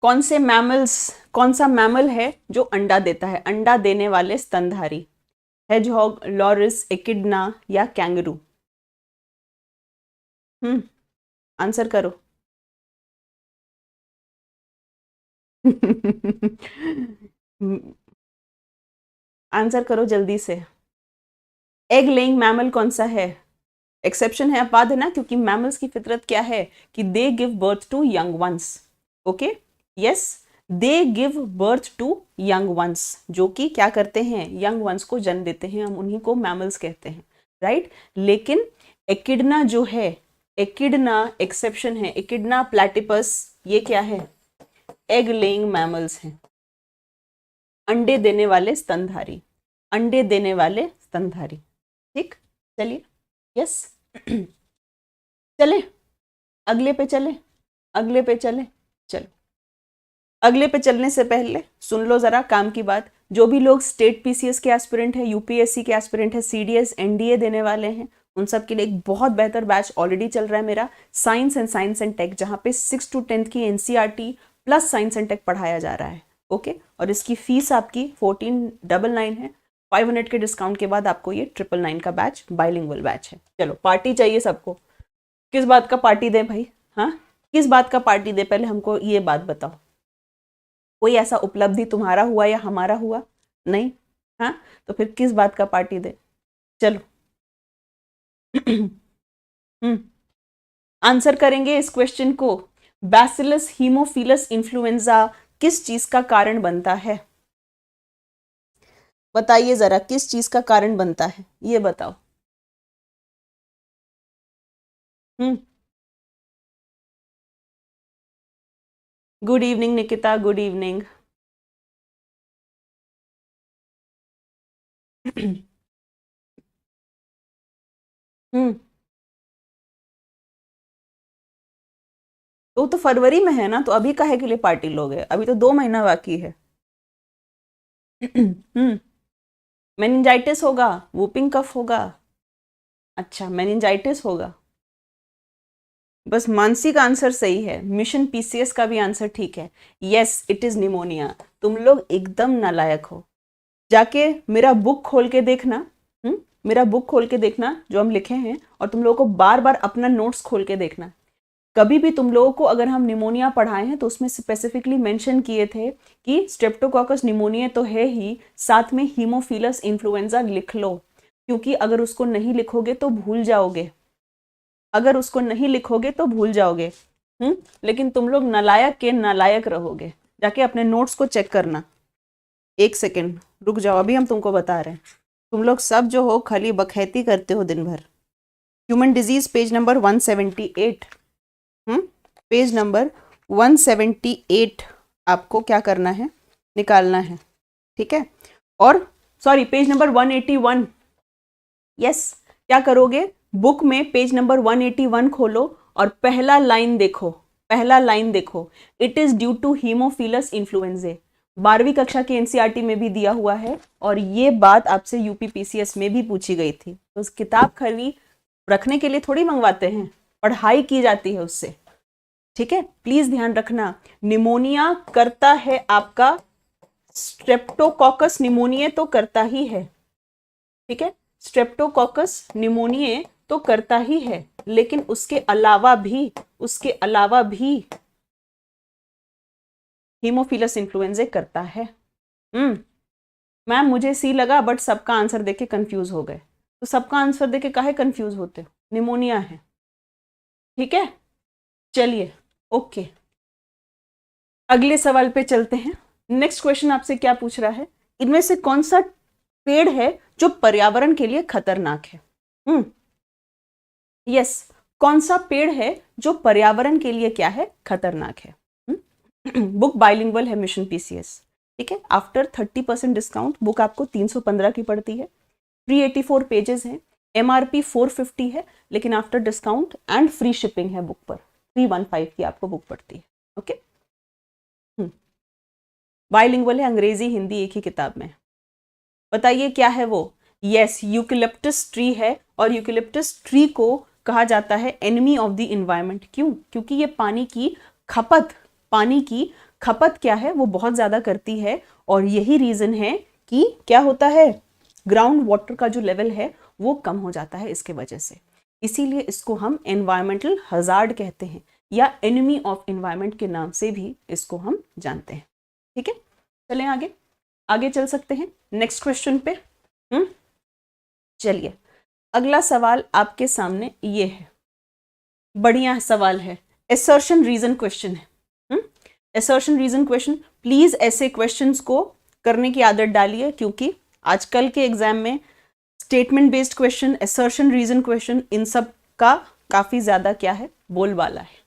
कौन सा मैमल है जो अंडा देता है? अंडा देने वाले स्तनधारी, हेजहॉग, लॉरिस, एकिडना या कैंगरू? आंसर करो। आंसर करो जल्दी से। एग लेइंग मैमल कौन सा है? एक्सेप्शन है, अपवाद है ना, क्योंकि मैमल्स की फितरत क्या है कि they give birth to young ones. Okay, yes, they give birth to young ones, जो कि क्या करते हैं? यंग वंस को जन्म देते हैं, हम उन्हीं को मैमल्स कहते हैं, राइट। लेकिन एकिडना जो है, एकिडना एक्सेप्शन है, एकिडना प्लैटिपस, ये क्या है? एग लेइंग मैमल्स हैं, अंडे देने वाले स्तनधारी, अंडे देने वाले स्तनधारी। ठीक, चलिए, यस। चले अगले पे चले, अगले पे चले। चलो अगले पे चलने से पहले सुन लो जरा काम की बात। जो भी लोग स्टेट पीसीएस के एस्पिरेंट है, यूपीएससी के एस्पिरेंट है, सीडीएस एनडीए देने वाले हैं, उन सब के लिए एक बहुत बेहतर बैच ऑलरेडी चल रहा है मेरा, साइंस एंड टेक, जहाँ पे 6 to 10th की NCERT plus science and tech पढ़ाया जा रहा है। ओके, और इसकी फीस आपकी 1499 है। 500 के डिस्काउंट के बाद आपको ये 999 का बैच, बाइलिंगुअल बैच है। चलो पार्टी चाहिए सबको, किस बात का पार्टी दे भाई? हाँ, किस बात का पार्टी दे? पहले हमको ये बात बताओ, कोई ऐसा उपलब्धि तुम्हारा हुआ या हमारा हुआ? नहीं। हाँ, तो फिर किस बात का पार्टी दे? चलो आंसर करेंगे इस क्वेश्चन को। बैसिलस हीमोफिलस इन्फ्लुएंजा किस चीज का कारण बनता है? बताइए जरा, किस चीज का कारण बनता है, ये बताओ। Good evening Nikita, good evening. तो फरवरी में है ना, तो अभी काहे के लिए पार्टी लोगे? अभी तो 2 महीना बाकी है। मेनिंजाइटिस होगा, वूपिंग कफ होगा। अच्छा, मेनिंजाइटिस होगा। बस मानसिक आंसर सही है, मिशन पीसीएस का भी आंसर ठीक है। Yes, it is pneumonia. तुम लोग एकदम नालायक हो। जाके मेरा बुक खोल के देखना, मेरा बुक खोल के देखना जो हम लिखे हैं, और तुम लोगों को बार बार अपना नोट्स खोल के देखना। कभी भी तुम लोगों को अगर हम निमोनिया पढ़ाए हैं तो उसमें स्पेसिफिकली मेंशन किए थे कि स्ट्रेप्टोकोकस निमोनिया तो है ही, साथ में हीमोफिलस इन्फ्लुएंजा लिख लो, क्योंकि अगर उसको नहीं लिखोगे तो भूल जाओगे, अगर उसको नहीं लिखोगे तो भूल जाओगे। लेकिन तुम लोग नालायक के नालायक रहोगे। जाके अपने नोट्स को चेक करना। 1 सेकेंड रुक जाओ, अभी हम तुमको बता रहे हैं। तुम लोग सब जो हो खाली बखैती करते हो दिन भर। Human disease page number 178। Page number 178 आपको क्या करना है, निकालना है, ठीक है। और सॉरी, पेज नंबर 181। यस, क्या करोगे, बुक में पेज नंबर 181 खोलो और पहला लाइन देखो, पहला लाइन देखो, it is due to haemophilus influenzae. 12वीं कक्षा के एनसीईआरटी में भी दिया हुआ है और ये बात आपसे यूपीपीसीएस में भी पूछी गई थी। तो उस किताब खरीद रखने के लिए थोड़ी मंगवाते हैं, पढ़ाई की जाती है उससे, ठीक है। प्लीज ध्यान रखना, निमोनिया करता है आपका स्ट्रेप्टोकॉकस निमोनिया तो करता ही है, ठीक है। स्ट्रेप्टोकॉकस निमोनिया तो करता ही है, लेकिन उसके अलावा भी हीमोफिलस इन्फ्लुएंजा करता है। मैम मुझे सी लगा, बट सबका आंसर देके कंफ्यूज हो गए। तो सबका आंसर देके काहे कंफ्यूज होते हो, निमोनिया है, ठीक है। चलिए, ओके, अगले सवाल पे चलते हैं। नेक्स्ट क्वेश्चन आपसे क्या पूछ रहा है, इनमें से कौन सा पेड़ है जो पर्यावरण के लिए खतरनाक है? यस, कौन सा पेड़ है जो पर्यावरण के लिए क्या है, खतरनाक है? बुक बाइलिंगुअल है मिशन पीसीएस, ठीक है। आफ्टर 30% डिस्काउंट बुक आपको 315 की पड़ती है, 384 पेजेस हैं, एमआरपी 450 है, लेकिन after discount and free shipping है बुक पर 315 की आपको बुक पड़ती है, ओके। बाइलिंगुअल है, अंग्रेजी हिंदी एक ही किताब में। बताइए क्या है वो? यस, यूकेलिप्टस ट्री है, और यूकेलिप्टस ट्री को कहा जाता है एनिमी ऑफ द इन्वायरमेंट। क्यों? क्योंकि ये पानी की खपत क्या है, वो बहुत ज्यादा करती है, और यही रीजन है कि क्या होता है, ग्राउंड वाटर का जो लेवल है वो कम हो जाता है इसके वजह से। इसीलिए इसको हम एनवायरमेंटल हजार्ड कहते हैं, या एनिमी ऑफ इन्वायरमेंट के नाम से भी इसको हम जानते हैं, ठीक है। चलें आगे चल सकते हैं नेक्स्ट क्वेश्चन पे। चलिए, अगला सवाल आपके सामने ये है, बढ़िया सवाल है, एसर्शन रीजन क्वेश्चन है। एसर्शन रीजन क्वेश्चन, प्लीज ऐसे क्वेश्चंस को करने की आदत डालिए, क्योंकि आजकल के एग्जाम में statement based question, assertion reason question, इन सब का काफी ज्यादा क्या है, बोलबाला है।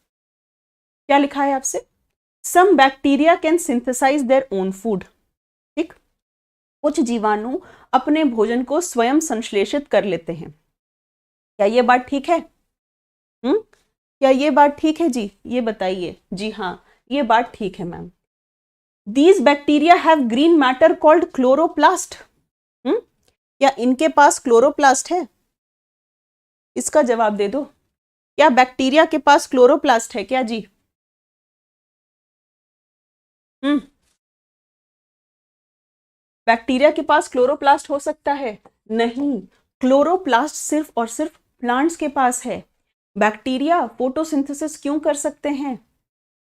क्या लिखा है आपसे? Some bacteria can synthesise their own food, ठीक। कुछ जीवाणु अपने भोजन को स्वयं संश्लेषित कर लेते हैं। क्या ये बात ठीक है? क्या ये बात ठीक है जी? ये बताइए। जी हाँ, ये बात ठीक है ma'am. These bacteria have green matter called chloroplast. क्या इनके पास क्लोरोप्लास्ट है? इसका जवाब दे दो। क्या बैक्टीरिया के पास क्लोरोप्लास्ट है क्या जी? बैक्टीरिया के पास क्लोरोप्लास्ट हो सकता है? नहीं, क्लोरोप्लास्ट सिर्फ और सिर्फ प्लांट्स के पास है। बैक्टीरिया फोटोसिंथेसिस क्यों कर सकते हैं?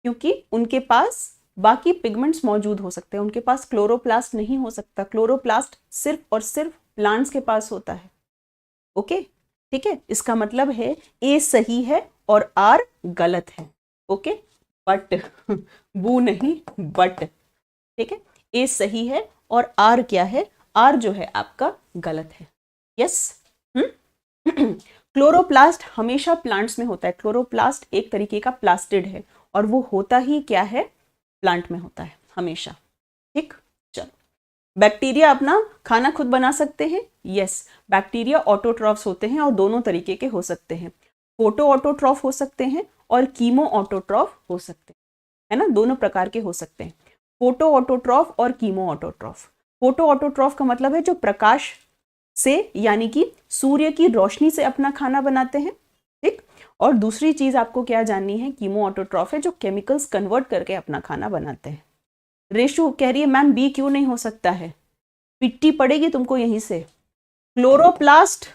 क्योंकि उनके पास बाकी पिगमेंट्स मौजूद हो सकते हैं, उनके पास क्लोरोप्लास्ट नहीं हो सकता। क्लोरोप्लास्ट सिर्फ और सिर्फ प्लांट्स के पास होता है, ओके, ठीक है। इसका मतलब है ए सही है और आर गलत है, ओके, बट बू नहीं, बट, ठीक है। ए सही है और आर क्या है, आर जो है आपका गलत है। यस, क्लोरोप्लास्ट हमेशा प्लांट्स में होता है। क्लोरोप्लास्ट एक तरीके का प्लास्टिड है, और वो होता ही क्या है, प्लांट में होता है हमेशा, ठीक। चलो, बैक्टीरिया अपना खाना खुद बना सकते हैं? यस, बैक्टीरिया ऑटोट्रॉफ्स होते हैं, और दोनों तरीके के हो सकते हैं, फोटो ऑटोट्रॉफ हो सकते हैं और कीमो ऑटोट्रॉफ हो सकते हैं, है ना, दोनों प्रकार के हो सकते हैं, फोटो ऑटोट्रॉफ और कीमो ऑटोट्रॉफ। फोटो ऑटोट्रॉफ का मतलब है जो प्रकाश से, यानी कि सूर्य की रोशनी से अपना खाना बनाते हैं, ठीक। और दूसरी चीज आपको क्या जाननी है, कीमो ऑटोट्रॉफ है जो केमिकल्स कन्वर्ट करके अपना खाना बनाते हैं। रेशु कह रही है मैम बी क्यों नहीं हो सकता है, पिट्टी पड़ेगी तुमको यहीं से। क्लोरोप्लास्ट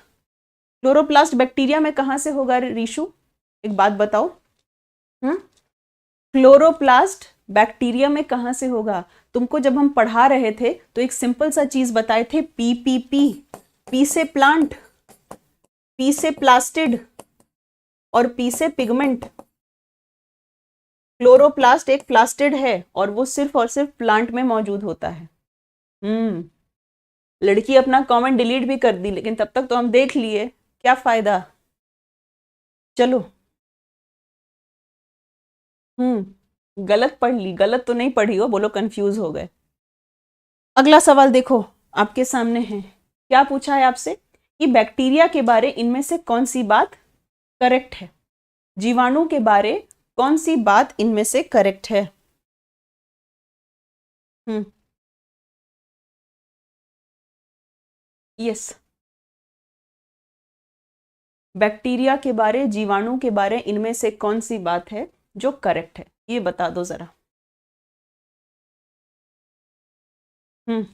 बैक्टीरिया में कहां से होगा रीशु, एक बात बताओ। क्लोरोप्लास्ट बैक्टीरिया में कहां से होगा? तुमको जब हम पढ़ा रहे थे तो एक सिंपल सा चीज बताए थे, पीपीपी, पी से प्लांट, पी से प्लास्टिड और पी से पिगमेंट। क्लोरोप्लास्ट एक प्लास्टिड है और वो सिर्फ और सिर्फ प्लांट में मौजूद होता है। लड़की अपना कमेंट डिलीट भी कर दी, लेकिन तब तक तो हम देख लिए, क्या फायदा। चलो, गलत पढ़ ली, गलत तो नहीं पढ़ी हो, बोलो कंफ्यूज हो गए। अगला सवाल देखो आपके सामने है, क्या पूछा है आपसे कि बैक्टीरिया के बारे इनमें से कौन सी बात करेक्ट है, जीवाणु के बारे कौन सी बात इनमें से करेक्ट है। हम्म यस, बैक्टीरिया के बारे, जीवाणु के बारे इनमें से कौन सी बात है जो करेक्ट है, ये बता दो जरा। हम्म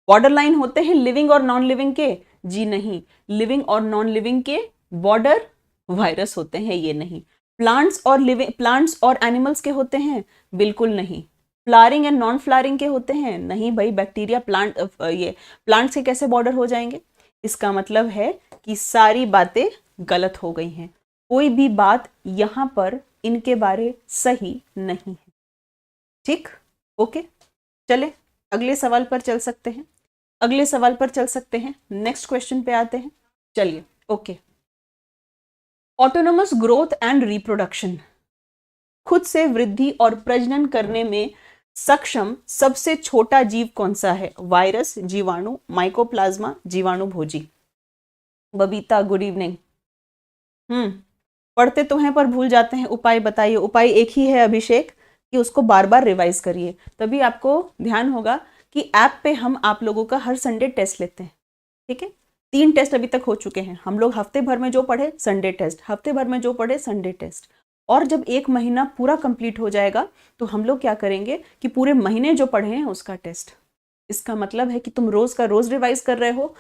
बॉर्डर लाइन होते हैं लिविंग और नॉन लिविंग के? जी नहीं, लिविंग और नॉन लिविंग के बॉर्डर वायरस होते हैं, ये नहीं। प्लांट्स और एनिमल्स के होते हैं? बिल्कुल नहीं। फ्लावरिंग एंड नॉन फ्लावरिंग के होते हैं? नहीं भाई, बैक्टीरिया ये प्लांट्स के कैसे बॉर्डर हो जाएंगे। इसका मतलब है कि सारी बातें गलत हो गई हैं, कोई भी बात यहां पर इनके बारे सही नहीं है। ठीक, ओके, चले अगले सवाल पर चल सकते हैं, अगले सवाल पर चल सकते हैं, नेक्स्ट क्वेश्चन पे आते हैं। चलिए, okay. Autonomous growth and reproduction, खुद से वृद्धि और प्रजनन करने में सक्षम सबसे छोटा जीव कौन सा है? वायरस, जीवाणु, माइकोप्लाज्मा, जीवाणु भोजी। Babita good evening. पढ़ते तो हैं पर भूल जाते हैं, उपाय बताइए। उपाय एक ही है अभिषेक, कि उसको बार बार रिवाइज करिए, तभी आपको ध्यान होगा कि ऐप पे हम आप लोगों का हर संडे टेस्ट लेते हैं। ठीक है, 3 टेस्ट अभी तक हो चुके हैं हम लोग, हफ्ते भर में जो पढ़े संडे टेस्ट, हफ्ते भर में जो पढ़े संडे टेस्ट। और जब 1 महीना पूरा कंप्लीट हो जाएगा तो हम लोग क्या करेंगे कि पूरे महीने जो पढ़े हैं उसका टेस्ट। इसका मतलब है कि तुम रोज का रोज रिवाइज कर रहे हो,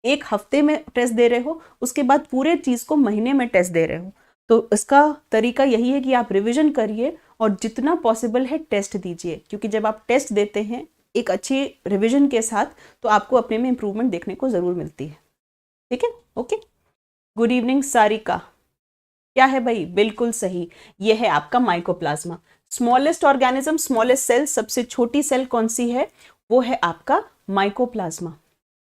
1 हफ्ते में टेस्ट दे रहे हो, उसके बाद पूरे चीज को महीने में टेस्ट दे रहे हो। तो इसका तरीका यही है कि आप रिविजन करिए और जितना पॉसिबल है टेस्ट दीजिए, क्योंकि जब आप टेस्ट देते हैं एक अच्छी रिविजन के साथ तो आपको अपने में इंप्रूवमेंट देखने को जरूर मिलती है। ठीक है, ओके। Good evening Sarika. क्या है भाई? बिल्कुल सही, ये है आपका mycoplasma. Smallest organism, smallest cell, सबसे छोटी सेल कौन सी है? वो है आपका माइकोप्लाज्मा।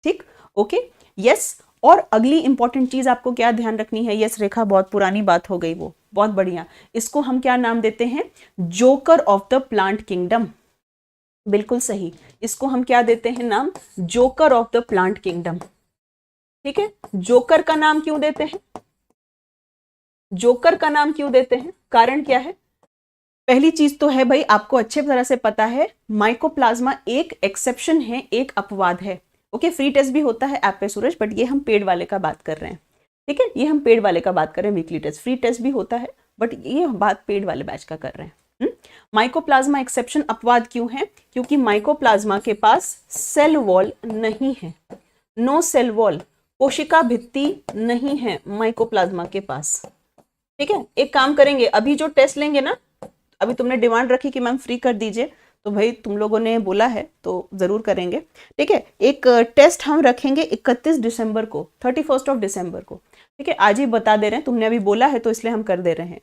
ठीक, ओके, यस। और अगली इंपॉर्टेंट चीज आपको क्या ध्यान रखनी है? यस रेखा, बहुत पुरानी बात हो गई वो, बहुत बढ़िया। इसको हम क्या नाम देते हैं? Joker of the plant kingdom. बिल्कुल सही, इसको हम क्या देते हैं नाम? Joker of the plant kingdom. ठीक है, जोकर का नाम क्यों देते हैं? जोकर का नाम क्यों देते हैं, कारण क्या है? पहली चीज तो है भाई, आपको अच्छे तरह से पता है माइकोप्लाज्मा एक एक्सेप्शन है, एक अपवाद है। ओके, फ्री टेस्ट भी होता है ऐप पे सूरज, बट ये हम पेड वाले का बात कर रहे हैं। ठीक है, ये हम पेड वाले का बात कर रहे हैं, वीकली टेस्ट, फ्री टेस्ट भी होता है, बट ये बात पेड वाले बैच का कर रहे हैं। माइकोप्लाज्मा एक्सेप्शन, अपवाद क्यों है? क्योंकि माइकोप्लाज्मा के पास सेल वॉल नहीं है, नो सेल वॉल, कोशिका भित्ति नहीं है माइकोप्लाज्मा के पास। ठीक है, एक काम करेंगे, अभी जो टेस्ट लेंगे ना, अभी तुमने डिमांड रखी कि मैम फ्री कर दीजिए, तो भाई तुम लोगों ने बोला है तो जरूर करेंगे। ठीक है, एक टेस्ट हम रखेंगे 31 दिसंबर को, 31 ऑफ दिसंबर को। ठीक है, आज ही बता दे रहे हैं, तुमने अभी बोला है तो इसलिए हम कर दे रहे हैं।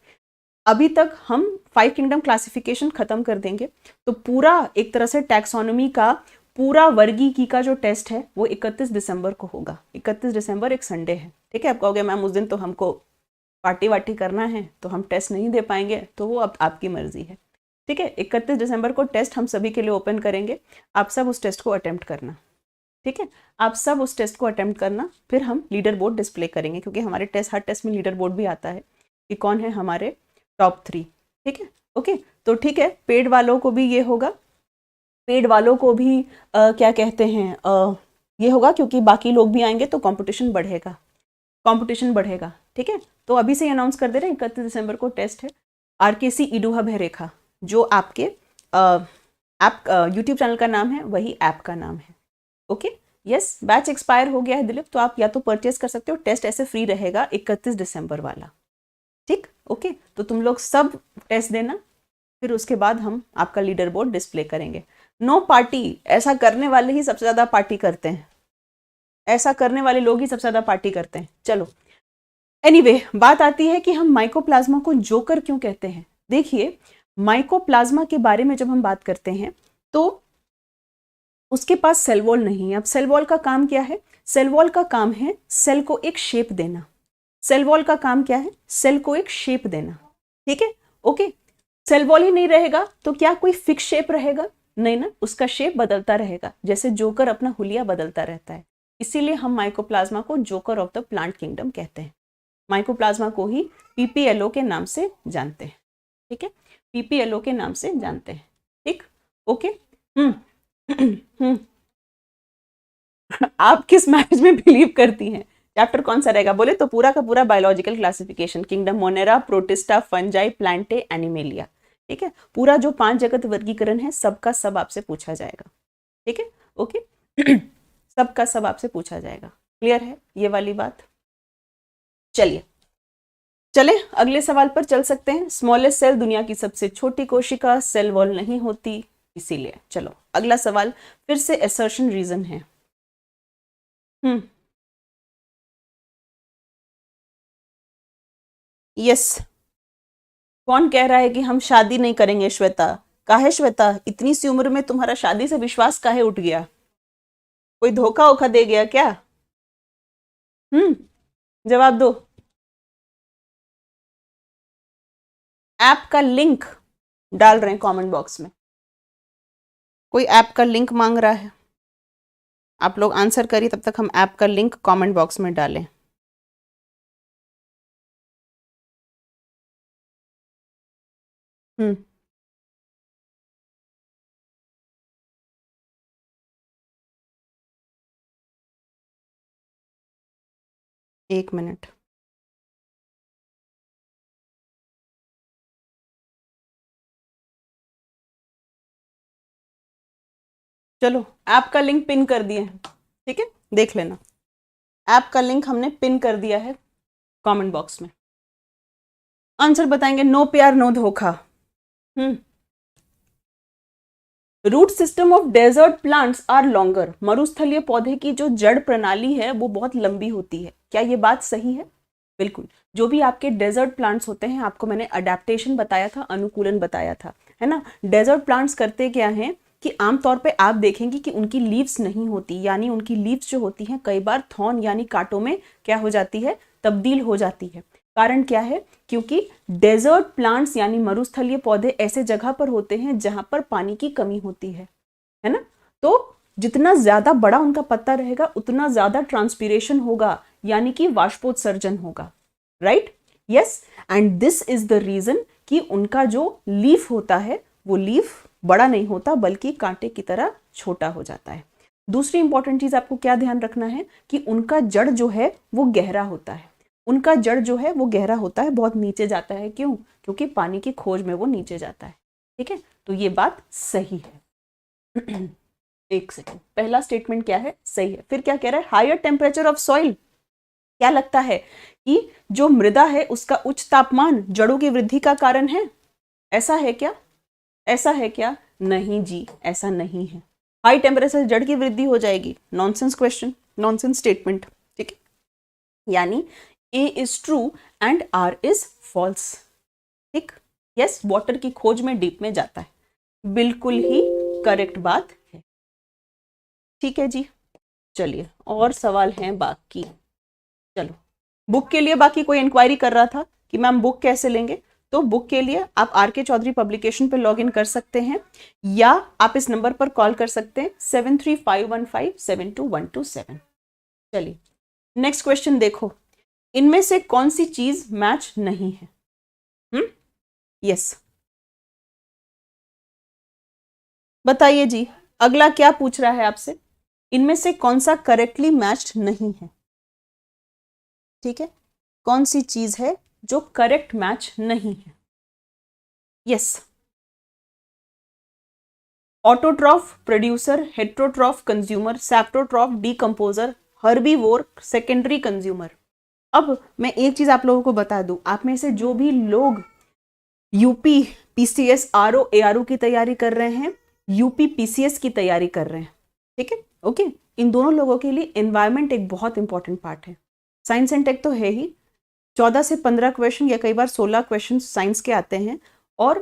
अभी तक हम 5 किंगडम क्लासिफिकेशन खत्म कर देंगे, तो पूरा एक तरह से टैक्सोनॉमी का पूरा वर्गीकी का जो टेस्ट है वो 31 दिसंबर को होगा। 31 दिसंबर एक संडे है। ठीक है, आप कहोगे मैम उस दिन तो हमको पार्टी वार्टी करना है तो हम टेस्ट नहीं दे पाएंगे, तो वो अब आपकी मर्जी है। ठीक है, 31 दिसंबर को टेस्ट हम सभी के लिए ओपन करेंगे, आप सब उस टेस्ट को अटेम्प्ट करना। ठीक है, आप सब उस टेस्ट को अटेम्प्ट करना, फिर हम लीडर बोर्ड डिस्प्ले करेंगे, क्योंकि हमारे टेस्ट, हर टेस्ट में लीडर बोर्ड भी आता है कि कौन है हमारे टॉप 3। ठीक है, ओके। तो ठीक है, पेड वालों को भी ये होगा, पेड वालों को भी क्या कहते हैं, ये होगा, क्योंकि बाकी लोग भी आएंगे तो कंपटीशन बढ़ेगा, कंपटीशन बढ़ेगा। ठीक है, तो अभी से अनाउंस कर दे रहे हैं 31 दिसंबर को टेस्ट है। RKC ईडूहब है रेखा, जो आपके ऐप यूट्यूब चैनल का नाम है वही ऐप का नाम है। ओके, यस, बैच एक्सपायर हो गया है दिलीप, तो आप या तो परचेस कर सकते हो, टेस्ट ऐसे फ्री रहेगा 31 दिसंबर वाला। ठीक, ओके, तो तुम लोग सब टेस्ट देना, फिर उसके बाद हम आपका लीडर बोर्ड डिस्प्ले करेंगे। नो पार्टी, ऐसा करने वाले ही सबसे ज्यादा पार्टी करते हैं, ऐसा करने वाले लोग ही सबसे ज्यादा पार्टी करते हैं। चलो, एनीवे, बात आती है कि हम माइकोप्लाज्मा को जोकर क्यों कहते हैं। देखिए, माइकोप्लाज्मा के बारे में जब हम बात करते हैं तो उसके पास सेल वॉल नहीं है। अब सेल वॉल का काम क्या है? सेल वॉल का काम है सेल को एक शेप देना। सेल वॉल का काम क्या है? सेल को एक शेप देना। ठीक है, ओके। सेल वॉल ही नहीं रहेगा तो क्या कोई फिक्स शेप रहेगा? नहीं ना, उसका शेप बदलता रहेगा, जैसे जोकर अपना हुलिया बदलता रहता है। इसीलिए हम माइकोप्लाज्मा को joker of the plant kingdom कहते हैं। माइकोप्लाज्मा को ही पीपीएलओ के नाम से जानते हैं। ठीक है, पीपीएलओ के नाम से जानते हैं। ठीक, ओके। आप किस मैच में बिलीव करती हैं? चैप्टर कौन सा रहेगा बोले तो पूरा का पूरा biological classification, kingdom Monera, protista, fungi, Plantae, animalia. ठीक है, पूरा जो 5 जगत वर्गीकरण है सबका सब आपसे पूछा जाएगा। ठीक है, ओके। सबका सब आपसे पूछा जाएगा। क्लियर है ये वाली बात? चलिए चले अगले सवाल पर चल सकते हैं। स्मॉलेस्ट सेल दुनिया की सबसे छोटी कोशिका, सेल वॉल नहीं होती इसीलिए। चलो अगला सवाल फिर से असर्शन रीजन है। यस, कौन कह रहा है कि हम शादी नहीं करेंगे? श्वेता, काहे श्वेता, इतनी सी उम्र में तुम्हारा शादी से विश्वास काहे उठ गया? कोई धोखा ओखा दे गया क्या? जवाब दो। ऐप का लिंक डाल रहे हैं कमेंट बॉक्स में। कोई ऐप का लिंक मांग रहा है, आप लोग आंसर करिए, तब तक हम ऐप का लिंक कमेंट बॉक्स में डालें। हम्म, 1 मिनट। चलो ऐप का लिंक पिन कर दिए हैं, ठीक है, देख लेना। ऐप का लिंक हमने पिन कर दिया है कमेंट बॉक्स में। आंसर बताएंगे, नो प्यार नो धोखा। Root system of desert plants are longer. मरुस्थलीय पौधे की जो जड़ प्रणाली है वो बहुत लंबी होती है। क्या ये बात सही है? बिल्कुल। जो भी आपके डेजर्ट प्लांट्स होते हैं, आपको मैंने अडेप्टेशन बताया था, अनुकूलन बताया था, है ना। डेजर्ट प्लांट्स करते क्या हैं कि आमतौर पे आप देखेंगे कि उनकी लीव्स नहीं होती, यानी उनकी लीव्स जो होती हैं कई बार थॉर्न यानी कांटों में क्या हो जाती है, तब्दील हो जाती है। कारण क्या है? क्योंकि डेजर्ट प्लांट्स यानी मरुस्थलीय पौधे ऐसे जगह पर होते हैं जहां पर पानी की कमी होती है ना। तो जितना ज्यादा बड़ा उनका पत्ता रहेगा उतना ज्यादा ट्रांसपीरेशन होगा, यानी कि वाष्पोत्सर्जन होगा। Right, yes. And this is the reason कि उनका जो लीफ होता है वो लीफ बड़ा नहीं होता बल्कि कांटे की तरह छोटा हो जाता है। दूसरी इंपॉर्टेंट चीज आपको क्या ध्यान रखना है कि उनका जड़ जो है वो गहरा होता है। उनका जड़ जो है वो गहरा होता है, बहुत नीचे जाता है। क्यों? क्योंकि पानी की खोज में वो नीचे जाता है। ठीक है, तो ये बात सही है। एक सेकेंड, पहला स्टेटमेंट क्या है? सही है। फिर क्या कह रहा है? Higher temperature of soil. क्या लगता है कि जो मृदा है उसका उच्च तापमान जड़ों की वृद्धि का कारण है? ऐसा है क्या? ऐसा है क्या? नहीं जी, ऐसा नहीं है। हाई टेम्परेचर जड़ की वृद्धि हो जाएगी? Nonsense question, nonsense statement. ठीक है, यानी A is true and R is false। ठीक, यस, वाटर की खोज में डीप में जाता है, बिल्कुल ही करेक्ट बात है। ठीक है जी, चलिए और सवाल हैं बाकी। चलो, बुक के लिए बाकी कोई इंक्वायरी कर रहा था कि मैम बुक कैसे लेंगे, तो बुक के लिए आप आर.के. चौधरी पब्लिकेशन पे लॉग इन कर सकते हैं या आप इस नंबर पर कॉल कर सकते हैं 7351572127। चलिए नेक्स्ट क्वेश्चन देखो, इनमें से कौन सी चीज मैच नहीं है? यस, बताइए जी, अगला क्या पूछ रहा है आपसे? इनमें से कौन सा करेक्टली मैच्ड नहीं है? ठीक है, कौन सी चीज है जो करेक्ट मैच नहीं है? Yes, autotroph producer, heterotroph consumer, saprotroph decomposer, herbivore secondary consumer. अब मैं एक चीज आप लोगों को बता दूं, आप में से जो भी लोग यूपी पीसीएस आरओ एआरओ की तैयारी कर रहे हैं, यूपी पीसीएस की तैयारी कर रहे हैं, ठीक है, ओके, इन दोनों लोगों के लिए एनवायरमेंट एक बहुत इंपॉर्टेंट पार्ट है। साइंस एंड टेक तो है ही, 14 से 15 क्वेश्चन या कई बार 16 क्वेश्चन साइंस के आते हैं और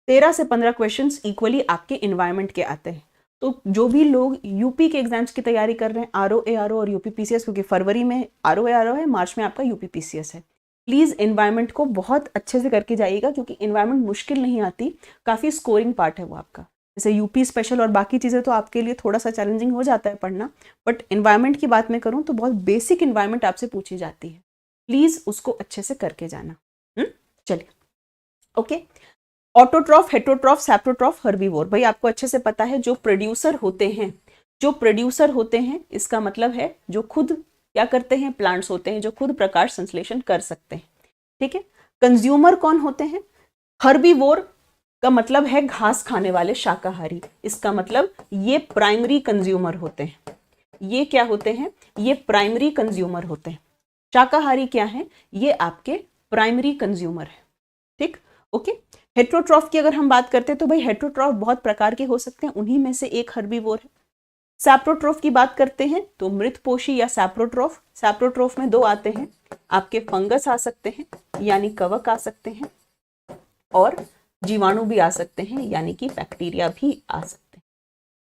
13 से 15 क्वेश्चन इक्वली आपके एनवायरमेंट के आते हैं। तो जो भी लोग यूपी के एग्जाम्स की तैयारी कर रहे हैं, आरओ एआरओ और यूपी पीसीएस, क्योंकि फरवरी में आरओ एआरओ है, मार्च में आपका यूपी पीसीएस है, प्लीज़ इन्वायरमेंट को बहुत अच्छे से करके जाइएगा, क्योंकि इन्वायरमेंट मुश्किल नहीं आती, काफ़ी स्कोरिंग पार्ट है वो आपका। जैसे यूपी स्पेशल और बाकी चीज़ें तो आपके लिए थोड़ा सा चैलेंजिंग हो जाता है पढ़ना, बट इन्वायरमेंट की बात मैं करूँ तो बहुत बेसिक इन्वायरमेंट आपसे पूछी जाती है, प्लीज़ उसको अच्छे से करके जाना। चलिए, ओके। ऑटोट्रॉफ, हेटरोट्रॉफ, सैप्रोट्रॉफ, हर्बीवोर, भाई आपको अच्छे से पता है, जो प्रोड्यूसर होते हैं, जो प्रोड्यूसर होते हैं, इसका मतलब है जो खुद क्या करते हैं, प्लांट्स होते हैं जो खुद प्रकाश संश्लेषण कर सकते हैं, ठीक है। कंज्यूमर कौन होते हैं, हर्बीवोर का मतलब है घास खाने वाले शाकाहारी, इसका मतलब ये प्राइमरी कंज्यूमर होते हैं, ये क्या होते हैं, ये प्राइमरी कंज्यूमर होते हैं। शाकाहारी क्या है, ये आपके प्राइमरी कंज्यूमर है, ठीक, ओके। हेट्रोट्रॉफ की अगर हम बात करते हैं तो भाई हेट्रोट्रॉफ बहुत प्रकार के हो सकते हैं, उन्हीं में से एक हर्बीवोर है। सैप्रोट्रॉफ की बात करते हैं तो मृतपोषी या सैप्रोट्रॉफ, सैप्रोट्रॉफ में दो आते हैं, आपके फंगस आ सकते हैं यानी कवक आ सकते हैं, और जीवाणु भी आ सकते हैं यानी कि बैक्टीरिया भी आ सकते हैं,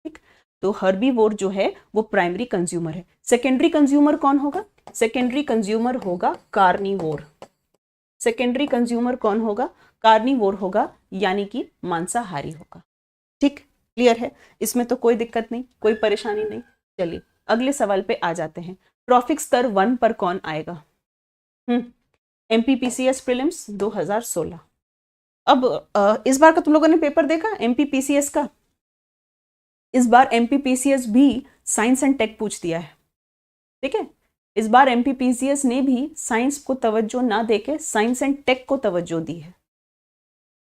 ठीक। तो हर्बीवोर जो है वो प्राइमरी कंज्यूमर है। सेकेंडरी कंज्यूमर कौन होगा, सेकेंडरी कंज्यूमर होगा कार्निवोर। सेकेंडरी कंज्यूमर कौन होगा, कार्निवोर होगा, यानी कि मांसाहारी होगा, ठीक, क्लियर है, इसमें तो कोई दिक्कत नहीं, कोई परेशानी नहीं। चलिए अगले सवाल पे आ जाते हैं, ट्रॉफिक स्तर 1 पर कौन आएगा, एमपीपीसीएस प्रीलिम्स 2016। अब इस बार का तुम लोगों ने पेपर देखा एमपीपीसीएस का, इस बार एमपीपीसीएस भी साइंस एंड टेक पूछ दिया है, ठीक है। इस बार एमपीपीसीएस ने भी साइंस को तवज्जो ना देके साइंस एंड टेक को तवज्जो दी है,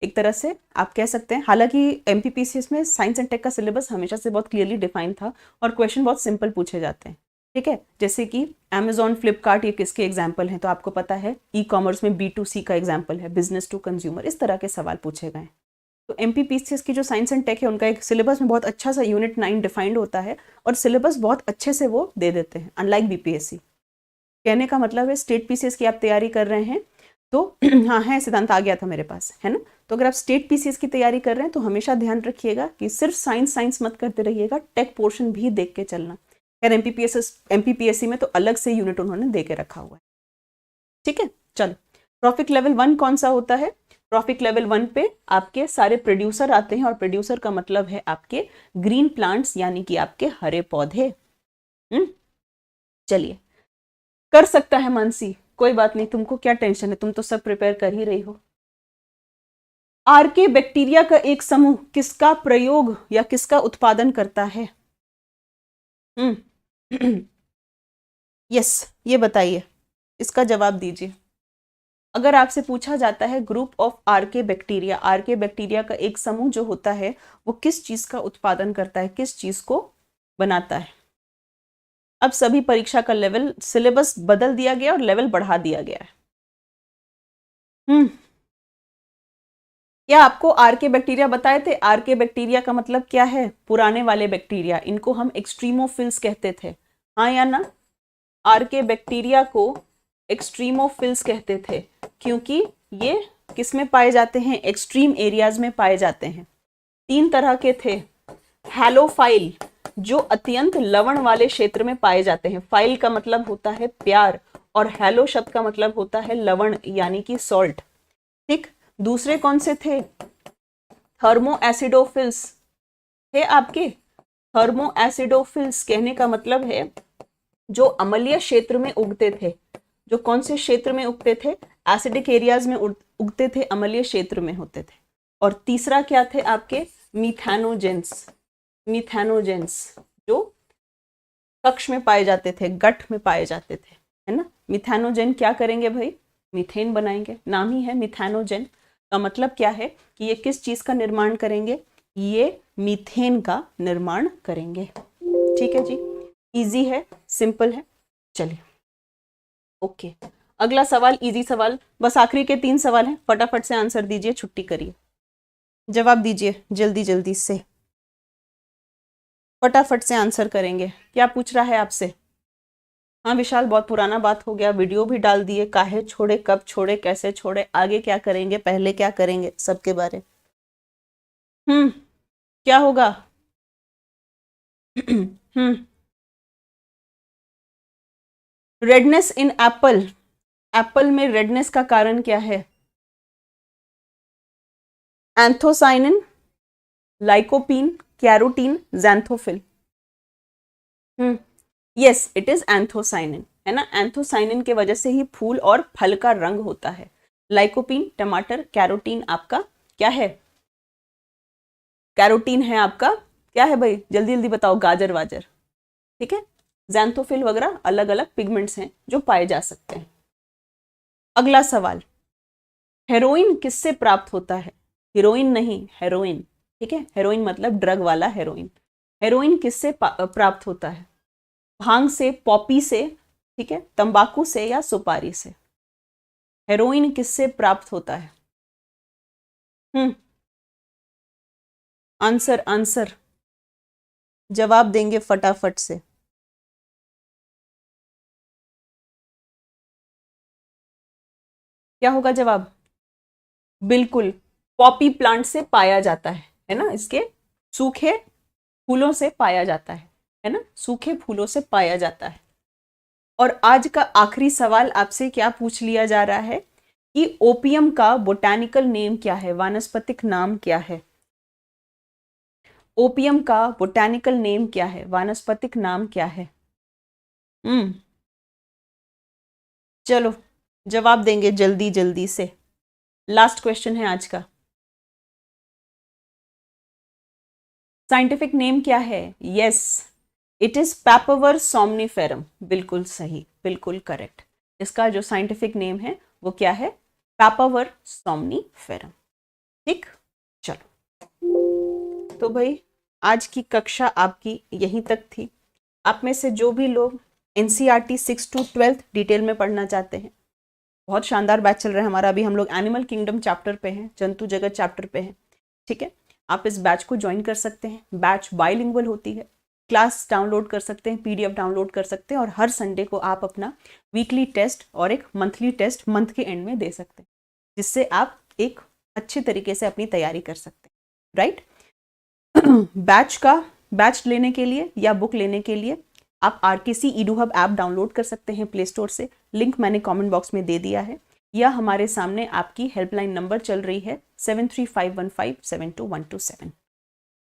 एक तरह से आप कह सकते हैं। हालांकि एमपीपीसीएस में साइंस एंड टेक का सिलेबस हमेशा से बहुत क्लियरली डिफाइन था और क्वेश्चन बहुत सिंपल पूछे जाते हैं, ठीक है। जैसे कि अमेजॉन, फ्लिपकार्ट, ये किसके एग्जाम्पल हैं, तो आपको पता है ई कॉमर्स में B2C का एग्जाम्पल है, बिजनेस टू कंज्यूमर, इस तरह के सवाल पूछे गए। तो एमपीपीसीएस की जो साइंस एंड टेक है उनका एक सिलेबस में बहुत अच्छा सा यूनिट 9 डिफाइंड होता है और सिलेबस बहुत अच्छे से वो दे देते हैं, अनलाइक बीपीएससी। कहने का मतलब है स्टेट पीसीएस की आप तैयारी कर रहे हैं तो हाँ है, सिद्धांत आ गया था मेरे पास, है ना। तो अगर आप स्टेट पीसीएस की तैयारी कर रहे हैं तो हमेशा ध्यान रखिएगा कि सिर्फ साइंस साइंस मत करते रहिएगा, टेक पोर्शन भी देख के चलना। खैर एमपीपीएससी में तो अलग से यूनिट उन्होंने दे के रखा हुआ है, ठीक है। चलो, ट्रॉफिक लेवल 1 कौन सा होता है, ट्रॉफिक लेवल 1 पे आपके सारे प्रोड्यूसर आते हैं, और प्रोड्यूसर का मतलब है आपके ग्रीन प्लांट्स यानी कि आपके हरे पौधे। चलिए, कर सकता है मानसी, कोई बात नहीं, तुमको क्या टेंशन है, तुम तो सब प्रिपेयर कर ही रही हो। आर्के बैक्टीरिया का एक समूह किसका प्रयोग या किसका उत्पादन करता है, यस, ये बताइए, इसका जवाब दीजिए। अगर आपसे पूछा जाता है ग्रुप ऑफ आर्के बैक्टीरिया का एक समूह जो होता है वो किस चीज का उत्पादन करता है, किस चीज को बनाता है। अब सभी परीक्षा का लेवल, सिलेबस बदल दिया गया और लेवल बढ़ा दिया गया है। क्या आपको आर्के बैक्टीरिया बताए थे, आर्के बैक्टीरिया का मतलब क्या है, पुराने वाले बैक्टीरिया, इनको हम एक्सट्रीमोफिल्स कहते थे, हाँ या ना। आर्के बैक्टीरिया को एक्सट्रीमोफिल्स कहते थे क्योंकि ये किस में पाए जाते हैं, एक्सट्रीम एरियाज में पाए जाते हैं। 3 तरह के थे, हैलोफाइल जो अत्यंत लवण वाले क्षेत्र में पाए जाते हैं, फाइल का मतलब होता है प्यार और हैलो शब्द का मतलब होता है लवण यानी कि सॉल्ट, ठीक। दूसरे कौन से थे, थर्मो एसिडोफिल्स थे आपके। थर्मो एसिडोफिल्स कहने का मतलब है जो अम्लीय क्षेत्र में उगते थे, जो कौन से क्षेत्र में उगते थे, एसिडिक एरियाज में उगते थे, अम्लीय क्षेत्र में होते थे। और तीसरा क्या थे आपके, मिथेनोजेंस, मिथेनोजेंस जो कक्ष में पाए जाते थे, गठ में पाए जाते थे, है ना। मिथेनोजेन क्या करेंगे भाई, मीथेन बनाएंगे, नाम ही है मिथेनोजेन का मतलब क्या है कि ये किस चीज का निर्माण करेंगे, ये मीथेन का निर्माण करेंगे, ठीक है जी, इजी है, सिंपल है। चलिए, ओके, अगला सवाल इजी सवाल, बस आखिरी के 3 सवाल हैं, फटाफट से आंसर दीजिए, छुट्टी करिए, जवाब दीजिए जल्दी जल्दी से, फटाफट से आंसर करेंगे। क्या पूछ रहा है आपसे, हाँ विशाल, बहुत पुराना बात हो गया, वीडियो भी डाल दिए, काहे छोड़े, कब छोड़े, कैसे छोड़े, आगे क्या करेंगे, पहले क्या करेंगे, सबके बारे। क्या होगा, रेडनेस इन एप्पल, एप्पल में रेडनेस का कारण क्या है? Anthocyanin, lycopene, carotene, xanthophyll. Yes, it is anthocyanin, है ना। एंथोसाइनिन के वजह से ही फूल और फल का रंग होता है। लाइकोपीन टमाटर, कैरोटीन आपका क्या है? कैरोटीन है आपका क्या है भाई, जल्दी जल्दी बताओ, गाजर वाजर, ठीक है। ज़ैंथोफिल वगैरह अलग अलग पिगमेंट्स हैं जो पाए जा सकते हैं। अगला सवाल, हेरोइन किससे प्राप्त होता है? हीरोइन नहीं, हेरोइन, ठीक है। हेरोइन मतलब ड्रग वाला हेरोइन। हेरोइन किससे प्राप्त होता है? भांग से, पॉपी से, ठीक है, तंबाकू से या सुपारी से? हेरोइन किससे प्राप्त होता है? आंसर आंसर, जवाब देंगे फटाफट से। क्या होगा जवाब? बिल्कुल, पॉपी प्लांट से पाया जाता है ना। इसके सूखे फूलों से पाया जाता है ना, सूखे फूलों से पाया जाता है। और आज का आखिरी सवाल आपसे क्या पूछ लिया जा रहा है कि ओपियम का बोटैनिकल नेम क्या है, वानस्पतिक नाम क्या है? ओपियम का बोटैनिकल नेम क्या है, वानस्पतिक नाम क्या है? हम्म, चलो जवाब देंगे जल्दी जल्दी से। लास्ट क्वेश्चन है आज का। साइंटिफिक नेम क्या है? Yes, it is Papaver सोमनिफेरम। बिल्कुल सही, बिल्कुल करेक्ट। इसका जो साइंटिफिक नेम है वो क्या है? पैपावर सोमनिफेरम। ठीक, चलो तो भाई आज की कक्षा आपकी यहीं तक थी। आप में से जो भी लोग एनसीईआरटी 6 to 12 डिटेल में पढ़ना चाहते हैं, बहुत शानदार बैच चल रहा है हमारा। अभी हम लोग एनिमल किंगडम चैप्टर पे हैं, जंतु जगत चैप्टर पे हैं, ठीक है। आप इस बैच को ज्वाइन कर सकते हैं। बैच बाइलिंगुअल होती है। क्लास डाउनलोड कर सकते हैं, पीडीएफ डाउनलोड कर सकते हैं, और हर संडे को आप अपना वीकली टेस्ट और एक मंथली टेस्ट मंथ के एंड में दे सकते हैं, जिससे आप एक अच्छे तरीके से अपनी तैयारी कर सकते हैं, राइट। बैच लेने के लिए या बुक लेने के लिए आप RKC Edu hub app download कर सकते हैं प्ले स्टोर से। लिंक मैंने कमेंट बॉक्स में दे दिया है, या हमारे सामने आपकी हेल्पलाइन नंबर चल रही है 7351572127।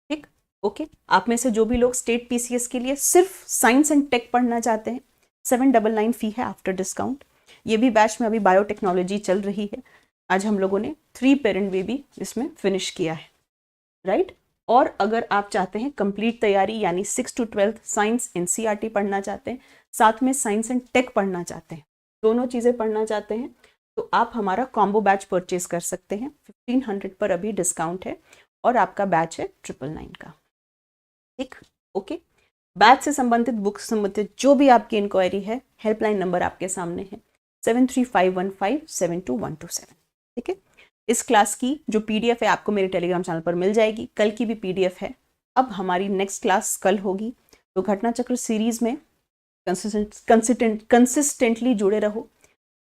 ठीक, ओके। आप में से जो भी लोग स्टेट पीसीएस के लिए सिर्फ साइंस एंड टेक पढ़ना चाहते हैं, 799 फी है आफ्टर डिस्काउंट। ये भी बैच में अभी बायोटेक्नोलॉजी चल रही है। आज हम लोगों ने 3 पेरेंट बेबी इसमें फिनिश किया है, राइट। और अगर आप चाहते हैं कंप्लीट तैयारी, यानी 6 to 12 साइंस एनसीईआरटी पढ़ना चाहते हैं, साथ में साइंस एंड टेक पढ़ना चाहते हैं, दोनों चीज़ें पढ़ना चाहते हैं, तो आप हमारा कॉम्बो बैच परचेज कर सकते हैं। 1500 पर अभी डिस्काउंट है, और आपका बैच है 999 का। ठीक, ओके। बैच से संबंधित, बुक से संबंधित जो भी आपकी इंक्वायरी है, हेल्पलाइन नंबर आपके सामने है 7351572127। ठीक है। इस क्लास की जो पीडीएफ है आपको मेरे टेलीग्राम चैनल पर मिल जाएगी। कल की भी पीडीएफ है। अब हमारी नेक्स्ट क्लास कल होगी, तो घटना चक्र सीरीज में कंसिस्टेंटली जुड़े रहो।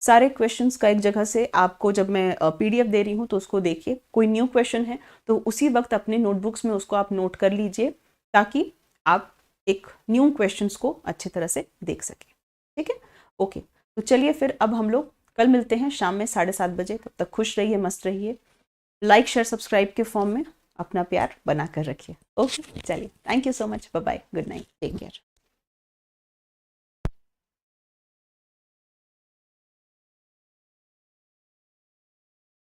सारे क्वेश्चंस का एक जगह से आपको, जब मैं पीडीएफ दे रही हूँ तो उसको देखिए, कोई न्यू क्वेश्चन है तो उसी वक्त अपने नोटबुक्स में उसको आप नोट कर लीजिए, ताकि आप एक न्यू क्वेश्चंस को अच्छी तरह से देख सकें। ठीक है, ओके। तो चलिए फिर अब हम लोग कल मिलते हैं शाम में 7:30 बजे। तब तक खुश रहिए, मस्त रहिए। लाइक शेयर सब्सक्राइब के फॉर्म में अपना प्यार बना कर रखिए। ओके, चलिए, thank you so much, bye bye, good night, take care.